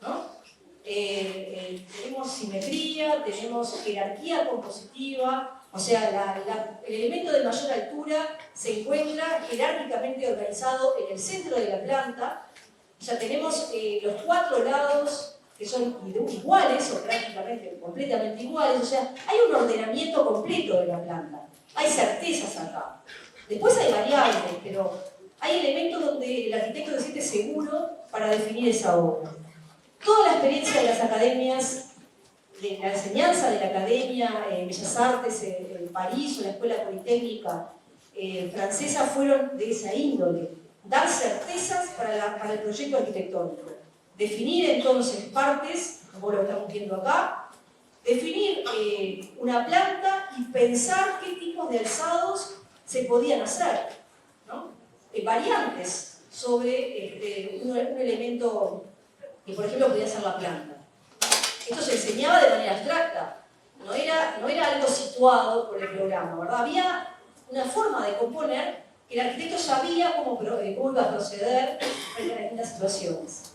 [SPEAKER 2] ¿no? Tenemos simetría, tenemos jerarquía compositiva, o sea, el elemento de mayor altura se encuentra jerárquicamente organizado en el centro de la planta. O sea, tenemos los 4 lados que son iguales o prácticamente completamente iguales. O sea, hay un ordenamiento completo de la planta. Hay certezas acá. Después hay variables, pero hay elementos donde el arquitecto se siente seguro para definir esa obra. Toda la experiencia de las academias, de la enseñanza de la Academia Bellas Artes en París o la Escuela Politécnica francesa fueron de esa índole. Dar certezas para el proyecto arquitectónico. Definir entonces partes, como lo estamos viendo acá, definir una planta y pensar qué tipos de alzados se podían hacer, ¿no? Variantes sobre un elemento que, por ejemplo, podía ser la planta. Esto se enseñaba de manera abstracta, no era algo situado por el programa, ¿verdad? Había una forma de componer que el arquitecto sabía cómo iba a proceder en distintas situaciones.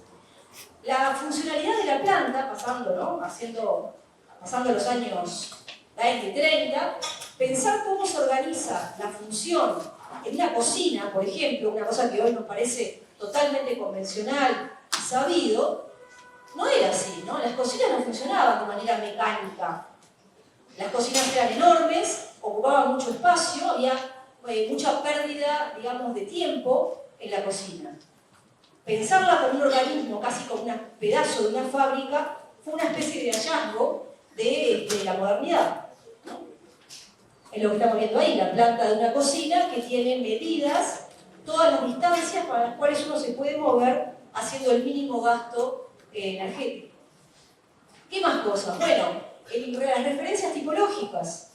[SPEAKER 2] La funcionalidad de la planta, pasando los años 20 y 30, pensar cómo se organiza la función en una cocina, por ejemplo, una cosa que hoy nos parece totalmente convencional y sabido, no era así, ¿no? Las cocinas no funcionaban de manera mecánica. Las cocinas eran enormes, ocupaban mucho espacio, había mucha pérdida, digamos, de tiempo en la cocina. Pensarla como un organismo, casi como un pedazo de una fábrica, fue una especie de hallazgo de la modernidad, ¿no? Es lo que estamos viendo ahí, la planta de una cocina que tiene medidas, todas las distancias para las cuales uno se puede mover haciendo el mínimo gasto energético. ¿Qué más cosas? Bueno, las referencias tipológicas.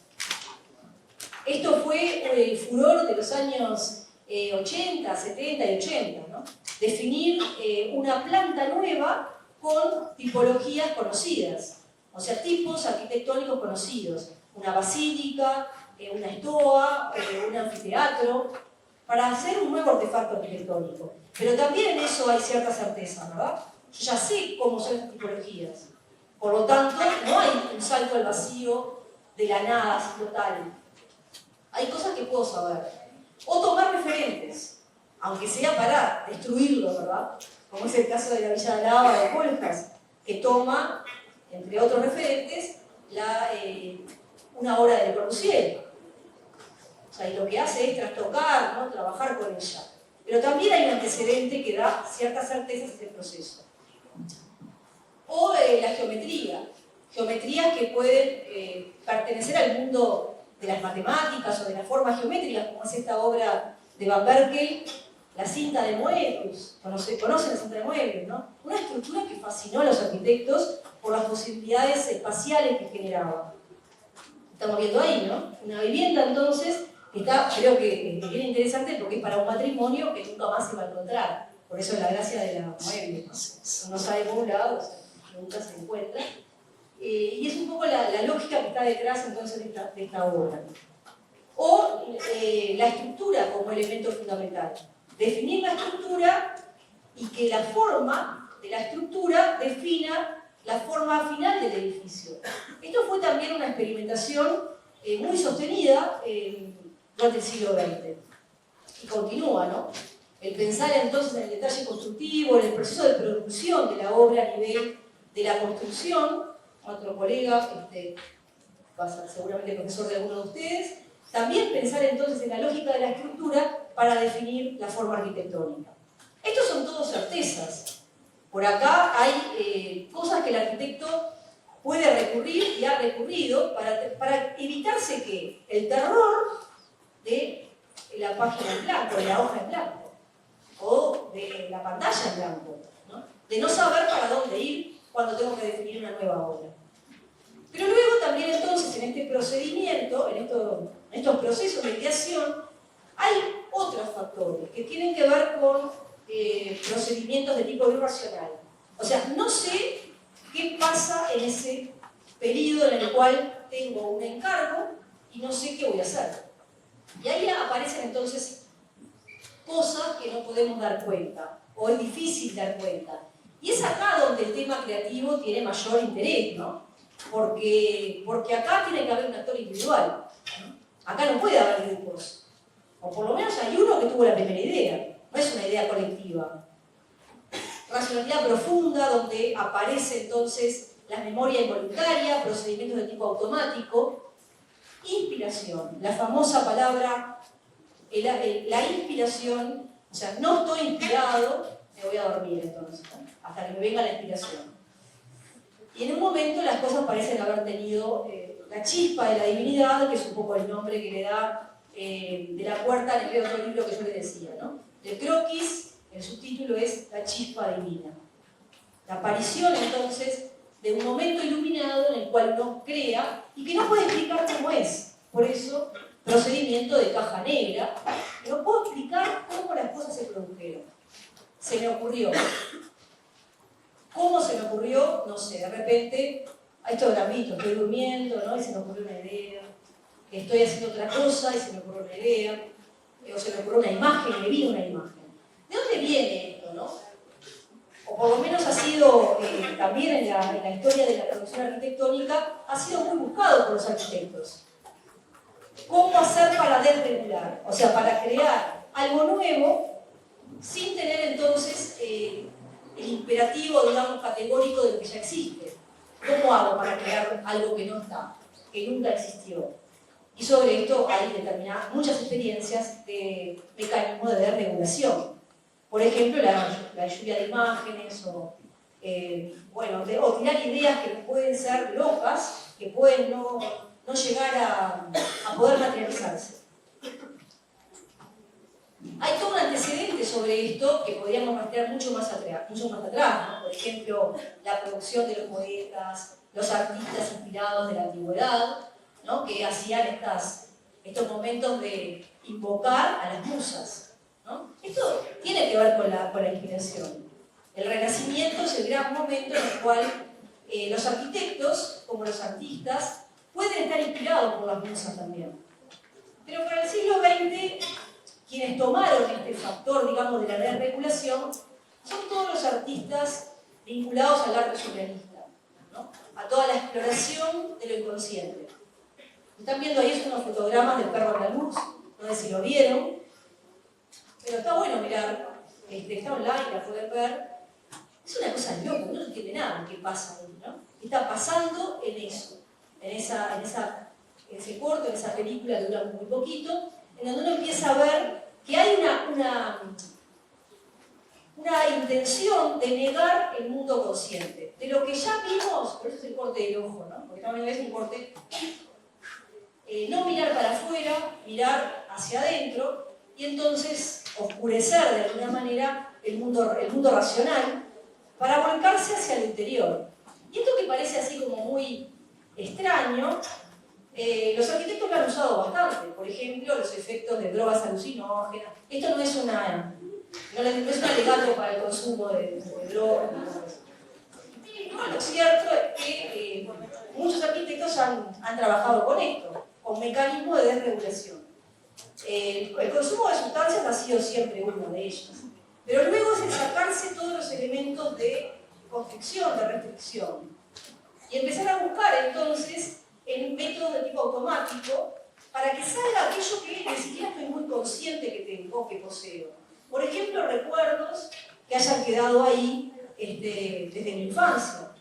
[SPEAKER 2] Esto fue el furor de los años 80, 70 y 80, ¿no? Definir una planta nueva con tipologías conocidas, o sea, tipos arquitectónicos conocidos. Una basílica, una estoa, un anfiteatro, para hacer un nuevo artefacto arquitectónico. Pero también en eso hay cierta certeza, ¿verdad? Yo ya sé cómo son las tipologías. Por lo tanto, no hay un salto al vacío de la nada, así total. Hay cosas que puedo saber. O tomar referentes, aunque sea para destruirlo, ¿verdad? Como es el caso de la Villa de Lava de Coljas, que toma, entre otros referentes, una obra de Le Corbusier. O sea, y lo que hace es trastocar, ¿no? Trabajar con ella. Pero también hay un antecedente que da ciertas certezas a este proceso. O la geometría. Geometrías que pueden pertenecer al mundo de las matemáticas o de las formas geométricas, como es esta obra de Van Berkel, la cinta de Moebius. Conocen la cinta de Moebius, ¿no? Una estructura que fascinó a los arquitectos por las posibilidades espaciales que generaba. Estamos viendo ahí, ¿no? Una vivienda, entonces, que está, creo que es bien interesante porque es para un matrimonio que nunca más se va a encontrar. Por eso es la gracia de la Moebius, ¿no? Uno sale por un lado, o sea, nunca se encuentra. Y es un poco la lógica que está detrás entonces de esta obra. O la estructura como elemento fundamental. Definir la estructura y que la forma de la estructura defina la forma final del edificio. Esto fue también una experimentación muy sostenida durante el siglo XX. Y continúa, ¿no? El pensar entonces en el detalle constructivo, en el proceso de producción de la obra a nivel de la construcción. Otro colega, va a ser seguramente profesor de alguno de ustedes, también pensar entonces en la lógica de la estructura para definir la forma arquitectónica. Estos son todos certezas. Por acá hay cosas que el arquitecto puede recurrir y ha recurrido para evitarse que el terror de la página en blanco, de la hoja en blanco, o de la pantalla en blanco, ¿no? De no saber para dónde ir cuando tengo que definir una nueva obra. Pero luego también entonces en este procedimiento, en estos procesos de ideación, hay otros factores que tienen que ver con procedimientos de tipo irracional. O sea, no sé qué pasa en ese periodo en el cual tengo un encargo y no sé qué voy a hacer. Y ahí aparecen entonces cosas que no podemos dar cuenta, o es difícil dar cuenta. Y es acá donde el tema creativo tiene mayor interés, ¿no? Porque acá tiene que haber un actor individual, ¿no? Acá no puede haber grupos. O por lo menos hay uno que tuvo la primera idea, no es una idea colectiva. Racionalidad profunda, donde aparece entonces la memoria involuntaria, procedimientos de tipo automático. Inspiración, la famosa palabra, la inspiración, o sea, no estoy inspirado, me voy a dormir entonces, ¿no? Hasta que me venga la inspiración. Y en un momento las cosas parecen haber tenido la chispa de la divinidad, que es un poco el nombre que le da de la puerta en el otro libro que yo le decía, ¿no? El croquis, el subtítulo es La chispa divina. La aparición entonces de un momento iluminado en el cual uno crea y que no puede explicar cómo es. Por eso, procedimiento de caja negra. No puedo explicar cómo las cosas se produjeron. Se me ocurrió. ¿Cómo se me ocurrió? No sé, de repente, esto lo habrán visto, estoy durmiendo, ¿no? Y se me ocurrió una idea. Estoy haciendo otra cosa y se me ocurrió una idea. O se me ocurrió una imagen, me vino una imagen. ¿De dónde viene esto, no? O por lo menos ha sido, también en la historia de la producción arquitectónica, ha sido muy buscado por los arquitectos. ¿Cómo hacer para desregular? O sea, para crear algo nuevo sin tener entonces el imperativo, digamos, categórico de lo que ya existe. ¿Cómo hago para crear algo que no está, que nunca existió? Y sobre esto hay determinadas, muchas experiencias de mecanismos de desregulación. Por ejemplo, la lluvia de imágenes o tirar ideas que pueden ser locas, que pueden no llegar a poder materializarse. Hay todo un antecedente sobre esto que podríamos rastrear mucho más atrás, ¿no? Por ejemplo, la producción de los poetas, los artistas inspirados de la antigüedad, ¿no? Que hacían estos momentos de invocar a las musas, ¿no? Esto tiene que ver con la inspiración. El Renacimiento es el gran momento en el cual los arquitectos, como los artistas, pueden estar inspirados por las musas también. Pero para el siglo XX, quienes tomaron este factor, digamos, de la desregulación, son todos los artistas vinculados al arte surrealista, ¿no? A toda la exploración de lo inconsciente. Están viendo ahí unos fotogramas del perro andaluz, no sé si lo vieron, pero está bueno mirar, está online, la pueden ver. Es una cosa loca, uno no entiende nada de qué pasa ahí, ¿no? ¿Qué está pasando en eso? En ese corto, en esa película que dura muy poquito, en donde uno empieza a ver que hay una intención de negar el mundo consciente. De lo que ya vimos, por eso es el corte del ojo, ¿no? Porque también es un corte, no mirar para afuera, mirar hacia adentro, y entonces oscurecer de alguna manera el mundo racional para volcarse hacia el interior. Y esto que parece así como muy extraño, los arquitectos lo han usado bastante. Por ejemplo, los efectos de drogas alucinógenas. Esto no es un alegato para el consumo de drogas. No, lo cierto es que muchos arquitectos han trabajado con esto, con mecanismos de desregulación. El consumo de sustancias ha sido siempre uno de ellos. Pero luego es el sacarse todos los elementos de constricción, de restricción. Y empezar a buscar entonces en métodos de tipo automático para que salga aquello que ni siquiera estoy muy consciente que tengo, que poseo. Por ejemplo, recuerdos que hayan quedado ahí desde mi infancia.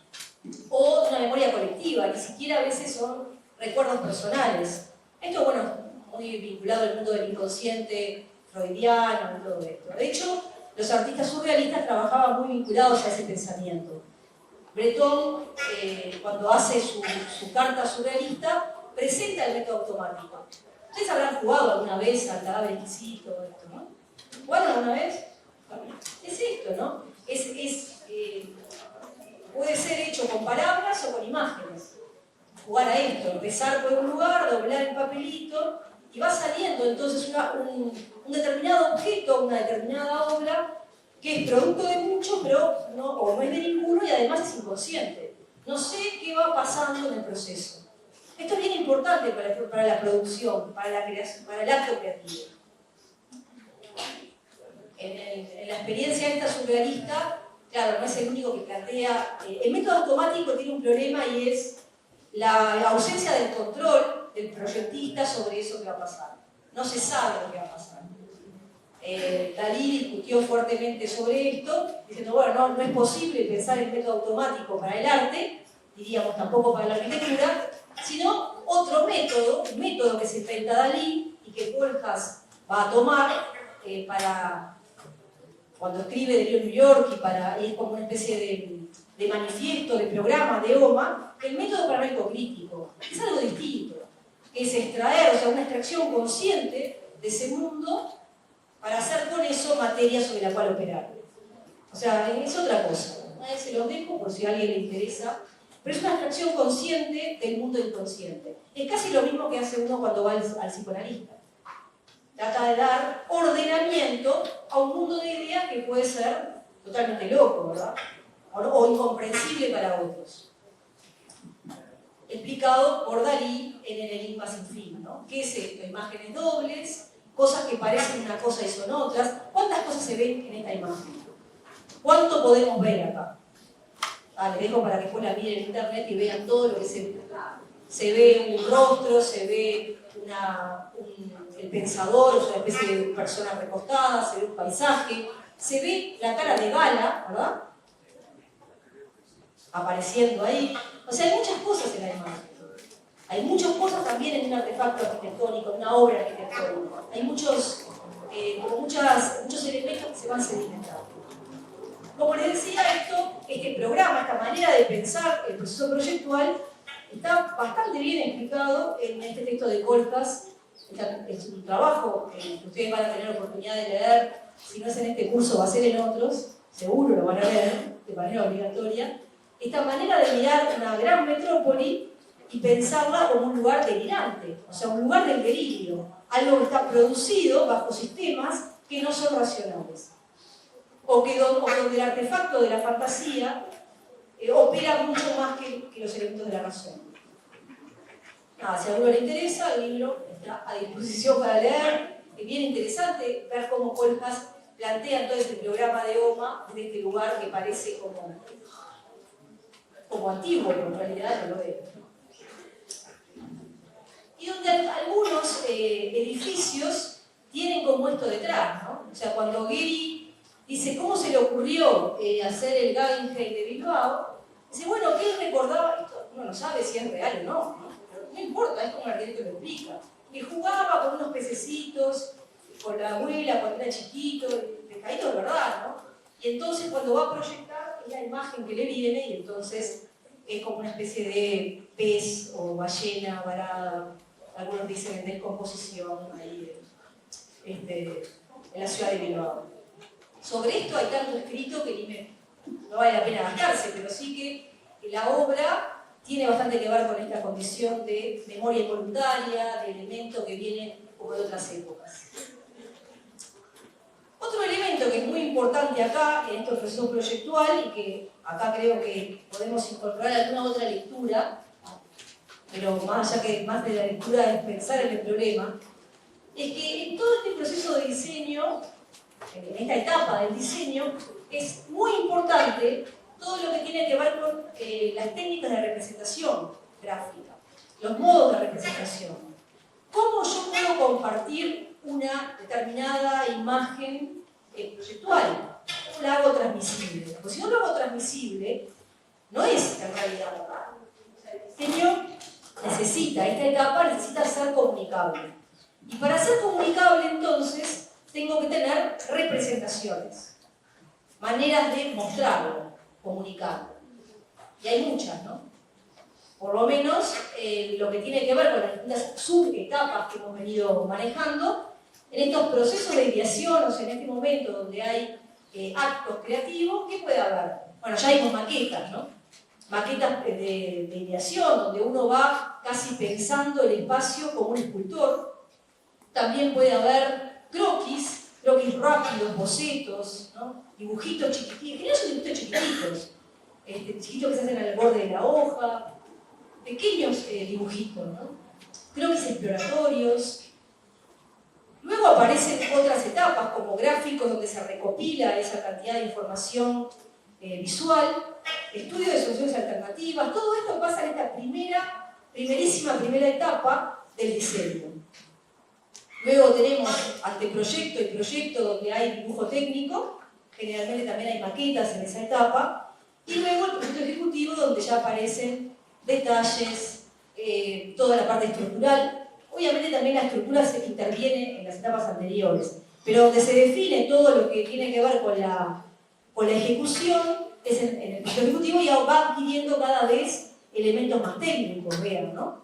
[SPEAKER 2] O una memoria colectiva, ni siquiera a veces son recuerdos personales. Esto, bueno, muy vinculado al mundo del inconsciente freudiano y todo esto. De hecho, los artistas surrealistas trabajaban muy vinculados a ese pensamiento. Breton, cuando hace su carta surrealista, presenta el método automático. Ustedes habrán jugado alguna vez al cadáver exquisito, esto, ¿no? ¿Jugaron alguna vez? Es esto, ¿no? Puede ser hecho con palabras o con imágenes. Jugar a esto, empezar por un lugar, doblar el papelito, y va saliendo entonces un determinado objeto, una determinada obra, que es producto de mucho, pero no es de ninguno y además es inconsciente. No sé qué va pasando en el proceso. Esto es bien importante para la producción, para la creación, para el acto creativo. En la experiencia esta surrealista, claro, no es el único que plantea. El método automático tiene un problema y es la ausencia del control del proyectista sobre eso que va a pasar. No se sabe lo que va a pasar. Dalí discutió fuertemente sobre esto, diciendo, bueno, no es posible pensar en método automático para el arte, diríamos tampoco para la arquitectura, sino otro método, un método que se inventa Dalí y que Kohlhaas va a tomar para cuando escribe de New York y es como una especie de manifiesto, de programa, de OMA, el método paranoico crítico. Es algo distinto, que es extraer, o sea, una extracción consciente de ese mundo para hacer con eso materia sobre la cual operar. O sea, es otra cosa. Se los dejo por si a alguien le interesa, pero es una extracción consciente del mundo inconsciente. Es casi lo mismo que hace uno cuando va al psicoanalista. Trata de dar ordenamiento a un mundo de ideas que puede ser totalmente loco, ¿verdad? O incomprensible para otros. Explicado por Dalí en el Enigma sin fin, ¿no? ¿Qué es esto? Imágenes dobles, cosas que parecen una cosa y son otras. ¿Cuántas cosas se ven en esta imagen? ¿Cuánto podemos ver acá? Les dejo para que después la miren en internet y vean todo lo que se ve. Se ve un rostro, se ve el pensador, o sea, una especie de persona recostada, se ve un paisaje, se ve la cara de Gala, ¿verdad? Apareciendo ahí. O sea, hay muchas cosas en la imagen. Hay muchas cosas también en un artefacto arquitectónico, en una obra arquitectónica. Hay muchos elementos que se van sedimentando. Como les decía, este programa, esta manera de pensar el proceso proyectual, está bastante bien explicado en este texto de Kohlhaas. Es un trabajo que ustedes van a tener oportunidad de leer, si no es en este curso va a ser en otros, seguro lo van a leer de manera obligatoria. Esta manera de mirar una gran metrópoli y pensarla como un lugar delirante, o sea, un lugar del delirio, algo que está producido bajo sistemas que no son racionales, o donde el artefacto de la fantasía opera mucho más que los elementos de la razón. Nada, si a alguno le interesa, el libro está a disposición para leer. Es bien interesante ver cómo Kohlhaas plantea todo este programa de OMA desde este lugar que parece como antiguo, pero en realidad no lo es. Y donde algunos edificios tienen como esto detrás, ¿no? O sea, cuando Gehry dice cómo se le ocurrió hacer el Guggenheim de Bilbao, dice, bueno, ¿qué él recordaba? Esto uno no sabe si es real o no. No importa, es como el arquitecto lo explica. Que jugaba con unos pececitos, con la abuela cuando era chiquito, pescadito de verdad, ¿no? Y entonces cuando va a proyectar es la imagen que le viene y entonces es como una especie de pez o ballena varada, algunos dicen en descomposición ahí en la ciudad de Bilbao. Sobre esto hay tanto escrito que no vale la pena gastarse, pero sí que la obra tiene bastante que ver con esta condición de memoria involuntaria, de elemento que viene como de otras épocas. Otro elemento que es muy importante acá, en este proceso proyectual, y que acá creo que podemos incorporar alguna otra lectura, pero más allá que más de la lectura es pensar en el problema, es que en todo este proceso de diseño, en esta etapa del diseño, es muy importante todo lo que tiene que ver con las técnicas de representación gráfica, los modos de representación. ¿Cómo yo puedo compartir una determinada imagen proyectual? ¿Cómo la hago transmisible? Porque si no lo hago transmisible, no es en realidad local. O sea, el diseño esta etapa necesita ser comunicable. Y para ser comunicable, entonces, tengo que tener representaciones. maneras de mostrarlo, comunicarlo. Y hay muchas, ¿no? Por lo menos lo que tiene que ver con las distintas subetapas que hemos venido manejando, en estos procesos de ideación, o sea, en este momento donde hay actos creativos, ¿qué puede haber? Bueno, ya vimos maquetas, ¿no? Maquetas de ideación, donde uno va casi pensando el espacio como un escultor. También puede haber croquis rápidos, bocetos, ¿no? Dibujitos chiquititos, que no son dibujitos chiquititos, chiquitos que se hacen al borde de la hoja, pequeños dibujitos, ¿no? Croquis exploratorios. Luego aparecen otras etapas como gráficos donde se recopila esa cantidad de información visual, estudio de soluciones alternativas. Todo esto pasa en esta primera etapa del diseño. Luego tenemos anteproyecto y proyecto donde hay dibujo técnico, generalmente también hay maquetas en esa etapa, y luego el proyecto ejecutivo donde ya aparecen detalles, toda la parte estructural. Obviamente también la estructura se interviene en las etapas anteriores, pero donde se define todo lo que tiene que ver con la ejecución es en el proyecto ejecutivo, y va adquiriendo cada vez elementos más técnicos, vean, ¿no?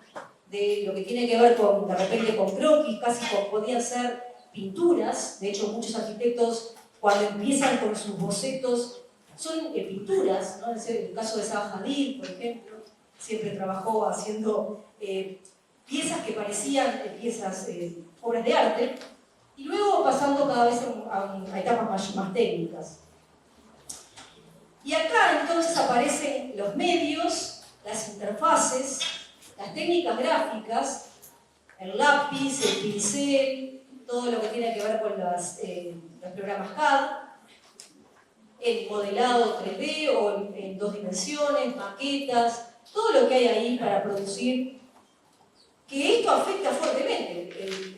[SPEAKER 2] De lo que tiene que ver con, de repente, con croquis, casi podían ser pinturas. De hecho, muchos arquitectos, cuando empiezan con sus bocetos, son pinturas, ¿no? Es el caso de Zaha Hadid, por ejemplo, siempre trabajó haciendo piezas que parecían obras de arte, y luego pasando cada vez a etapas más técnicas. Y acá entonces aparecen los medios, las interfaces, las técnicas gráficas, el lápiz, el pincel, todo lo que tiene que ver con los programas CAD, el modelado 3D o en 2 dimensiones, maquetas, todo lo que hay ahí para producir, que esto afecta fuertemente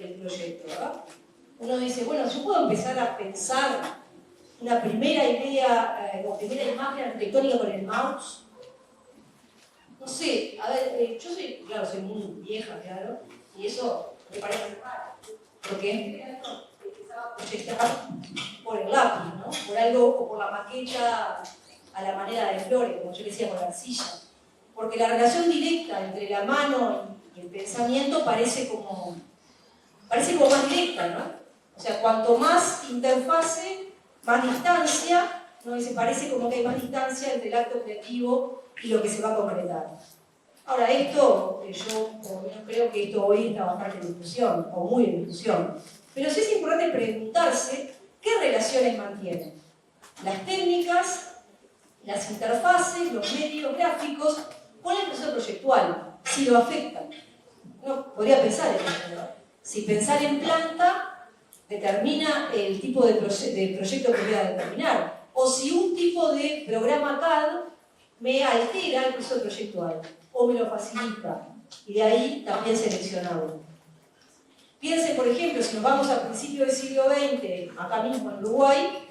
[SPEAKER 2] el proyecto, ¿verdad? Uno dice, bueno, yo puedo empezar a pensar una primera idea o primera imagen arquitectónica con el mouse. No sé, a ver, yo soy muy vieja, claro, y eso me parece raro, porque empezaba a proyectar por el lápiz, ¿no? Por algo, o por la maqueta a la manera de Flores, como yo decía, con la arcilla. Porque la relación directa entre la mano y el pensamiento parece como más directa, ¿no? O sea, cuanto más interfase, más distancia, ¿no? Se parece como que hay más distancia entre el acto creativo y lo que se va a concretar. Ahora, esto, yo por lo menos creo que esto hoy está bastante en discusión, o muy en discusión. Pero sí es importante preguntarse qué relaciones mantienen las técnicas, las interfaces, los medios gráficos con el proceso proyectual, si lo afectan. Uno podría pensar en esto, ¿no? Si pensar en planta determina el tipo de proyecto que voy a determinar, o si un tipo de programa CAD me altera el proceso proyectual o me lo facilita, y de ahí también seleccionarlo. Piensen, por ejemplo, si nos vamos al principio del siglo XX, acá mismo en Uruguay,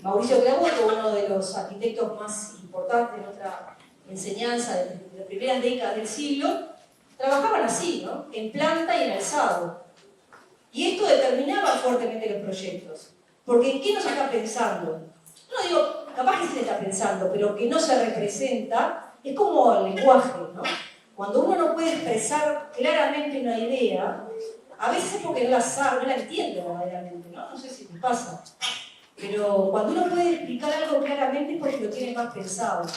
[SPEAKER 2] Mauricio Clavoto, uno de los arquitectos más importantes de nuestra enseñanza de las primeras décadas del siglo, trabajaban así, ¿no? En planta y en alzado. Y esto determinaba fuertemente los proyectos. Porque ¿en qué nos está pensando? No digo, capaz que sí se está pensando, pero que no se representa, es como el lenguaje, ¿no? Cuando uno no puede expresar claramente una idea, a veces es porque no la sabe, no la entiende verdaderamente, ¿no? No sé si les pasa. Pero cuando uno puede explicar algo claramente es porque lo tiene más pensado.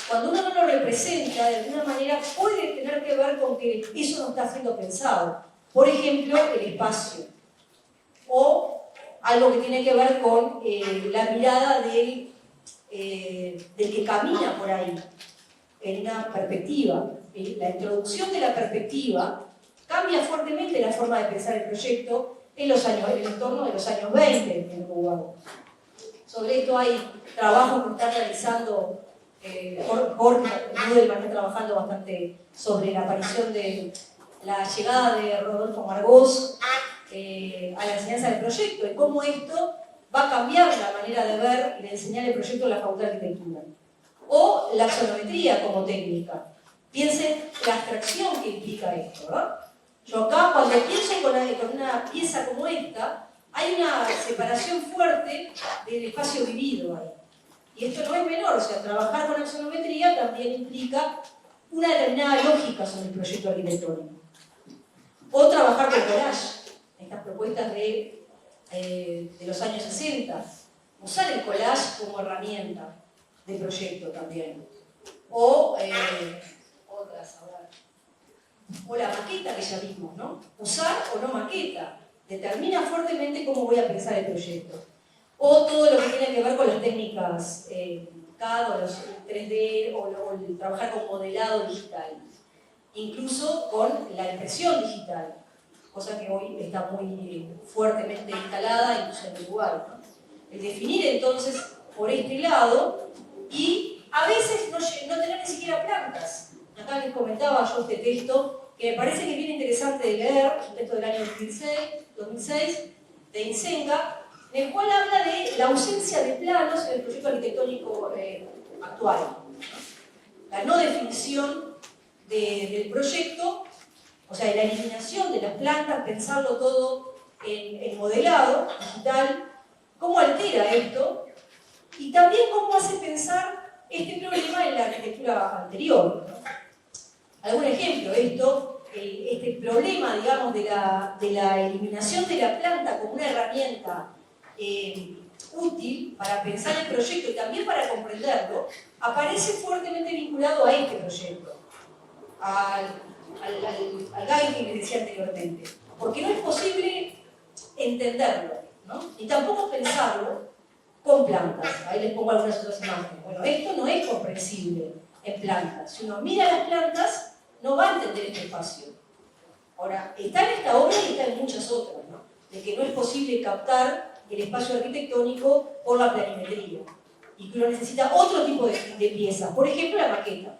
[SPEAKER 2] Cuando uno no lo representa, de alguna manera puede tener que ver con que eso no está siendo pensado. Por ejemplo, el espacio. O algo que tiene que ver con la mirada del que camina por ahí, en una perspectiva. La introducción de la perspectiva cambia fuertemente la forma de pensar el proyecto en el entorno de los años 20 en Uruguay. Sobre esto hay trabajos que están realizando Jorge Nudelman, está trabajando bastante sobre la aparición de la llegada de Rodolfo Margós a la enseñanza del proyecto y cómo esto va a cambiar la manera de ver y de enseñar el proyecto en la Facultad de Arquitectura. O la axonometría como técnica. Piensen la abstracción que implica esto, ¿verdad? Yo acá, cuando pienso con una pieza como esta, hay una separación fuerte parte del espacio vivido ahí. Y esto no es menor, o sea, trabajar con axonometría también implica una determinada lógica sobre el proyecto arquitectónico. O trabajar con collage, estas propuestas de los años 60. Usar el collage como herramienta de proyecto también. O otras, ahora. O la maqueta que ya vimos, ¿no? Usar o no maqueta. Determina fuertemente cómo voy a pensar el proyecto. O todo lo que tiene que ver con las técnicas CAD o los 3D o el trabajar con modelado digital. Incluso con la impresión digital, cosa que hoy está muy fuertemente instalada incluso en Uruguay, ¿no? El definir entonces por este lado y a veces no tener ni siquiera plantas. Acá les comentaba yo este texto que me parece que es bien interesante de leer, un texto del año 2006 de Insenga, en el cual habla de la ausencia de planos en el proyecto arquitectónico actual, ¿no? La no definición del proyecto, o sea, de la eliminación de las plantas, pensarlo todo en modelado digital, cómo altera esto y también cómo hace pensar este problema en la arquitectura anterior, ¿no? Algún ejemplo, este problema, digamos, de la eliminación de la planta como una herramienta útil para pensar el proyecto y también para comprenderlo, aparece fuertemente vinculado a este proyecto, al guiding que les decía anteriormente, porque no es posible entenderlo, ¿no? Y tampoco pensarlo con plantas. Ahí les pongo algunas otras imágenes. Bueno, esto no es comprensible en plantas. Si uno mira las plantas, no va a entender este espacio. Ahora, está en esta obra y está en muchas otras, ¿no? De que no es posible captar el espacio arquitectónico por la planimetría y que uno necesita otro tipo de piezas, por ejemplo la maqueta.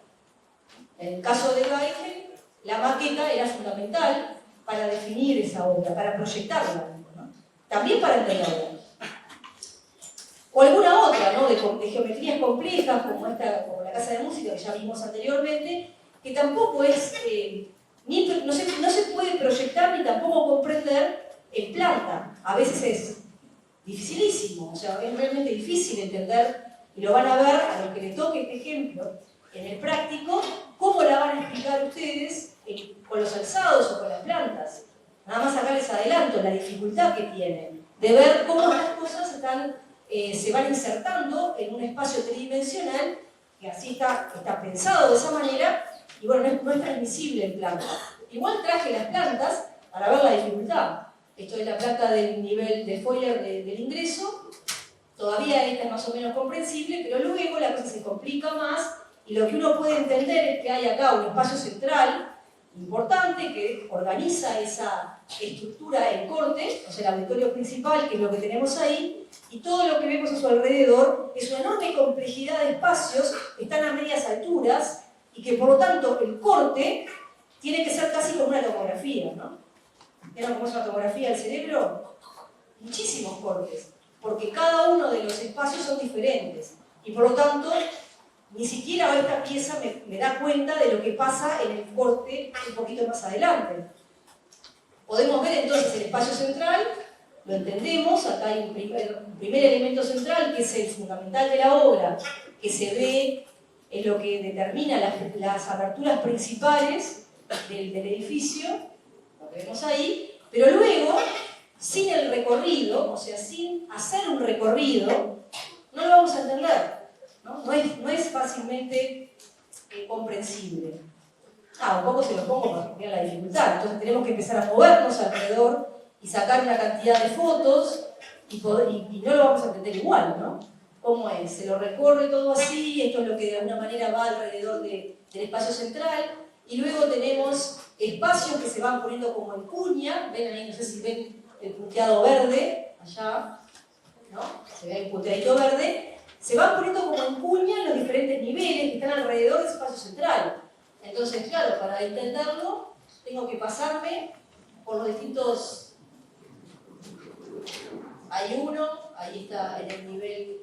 [SPEAKER 2] En el caso de Geisel, la maqueta era fundamental para definir esa obra, para proyectarla, ¿no? También para entenderla. O alguna otra, ¿no? de geometrías complejas como la casa de música que ya vimos anteriormente, que tampoco es, no se puede proyectar ni tampoco comprender en planta. A veces es dificilísimo, o sea, es realmente difícil entender, y lo van a ver a los que les toque este ejemplo, en el práctico, cómo la van a explicar ustedes con los alzados o con las plantas. Nada más acá les adelanto la dificultad que tienen de ver cómo las cosas se van insertando en un espacio tridimensional que así está pensado de esa manera y bueno, no es transmisible en planta. Igual traje las plantas para ver la dificultad. Esto es la planta del nivel de foyer del ingreso. Todavía esta es más o menos comprensible, pero luego la cosa se complica más y lo que uno puede entender es que hay acá un espacio central importante que organiza esa estructura en corte, o sea, el auditorio principal, que es lo que tenemos ahí, y todo lo que vemos a su alrededor es una enorme complejidad de espacios que están a medias alturas y que por lo tanto el corte tiene que ser casi como una tomografía, ¿no? ¿Vieron cómo es una tomografía del cerebro? Muchísimos cortes, porque cada uno de los espacios son diferentes y por lo tanto ni siquiera esta pieza me da cuenta de lo que pasa en el corte un poquito más adelante. Podemos ver entonces el espacio central, lo entendemos, acá hay un primer elemento central que es el fundamental de la obra, que se ve en lo que determina las aberturas principales del edificio, lo que vemos ahí, pero luego, sin el recorrido, o sea, sin hacer un recorrido, no lo vamos a entender. No es fácilmente comprensible. Un poco se lo pongo para que vean la dificultad. Entonces tenemos que empezar a movernos alrededor y sacar una cantidad de fotos y no lo vamos a entender igual, ¿no? ¿Cómo es? Se lo recorre todo así, esto es lo que de alguna manera va alrededor del espacio central y luego tenemos espacios que se van poniendo como en cuña. Ven ahí, no sé si ven el punteado verde, allá, ¿no? Se ve el punteadito verde. Se van poniendo como en cuña en los diferentes niveles que están alrededor del espacio central. Entonces, claro, para entenderlo, tengo que pasarme por los distintos... Hay uno, ahí está en el nivel...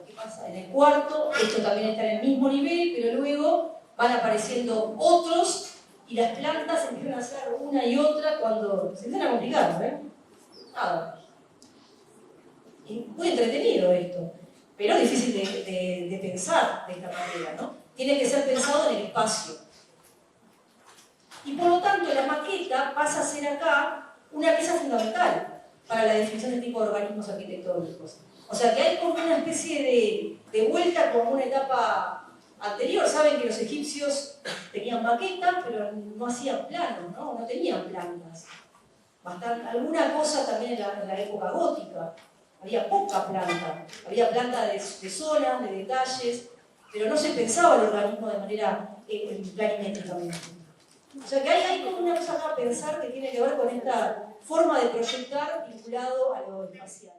[SPEAKER 2] ¿Qué pasa? En el cuarto, esto también está en el mismo nivel, pero luego van apareciendo otros y las plantas empiezan a hacer una y otra cuando se empiezan a complicar, ¿ven? Nada. muy entretenido esto, pero difícil de pensar de esta manera, ¿no? Tiene que ser pensado en el espacio. Y por lo tanto la maqueta pasa a ser acá una pieza fundamental para la definición del tipo de organismos arquitectónicos. O sea que hay como una especie de vuelta como una etapa anterior. Saben que los egipcios tenían maquetas, pero no hacían planos, no tenían plantas. Alguna cosa también en la época gótica. Había poca planta. Había planta de zonas, de detalles, pero no se pensaba el organismo de manera planimétricamente. O sea que hay como una cosa acá a pensar que tiene que ver con esta forma de proyectar vinculado a lo espacial.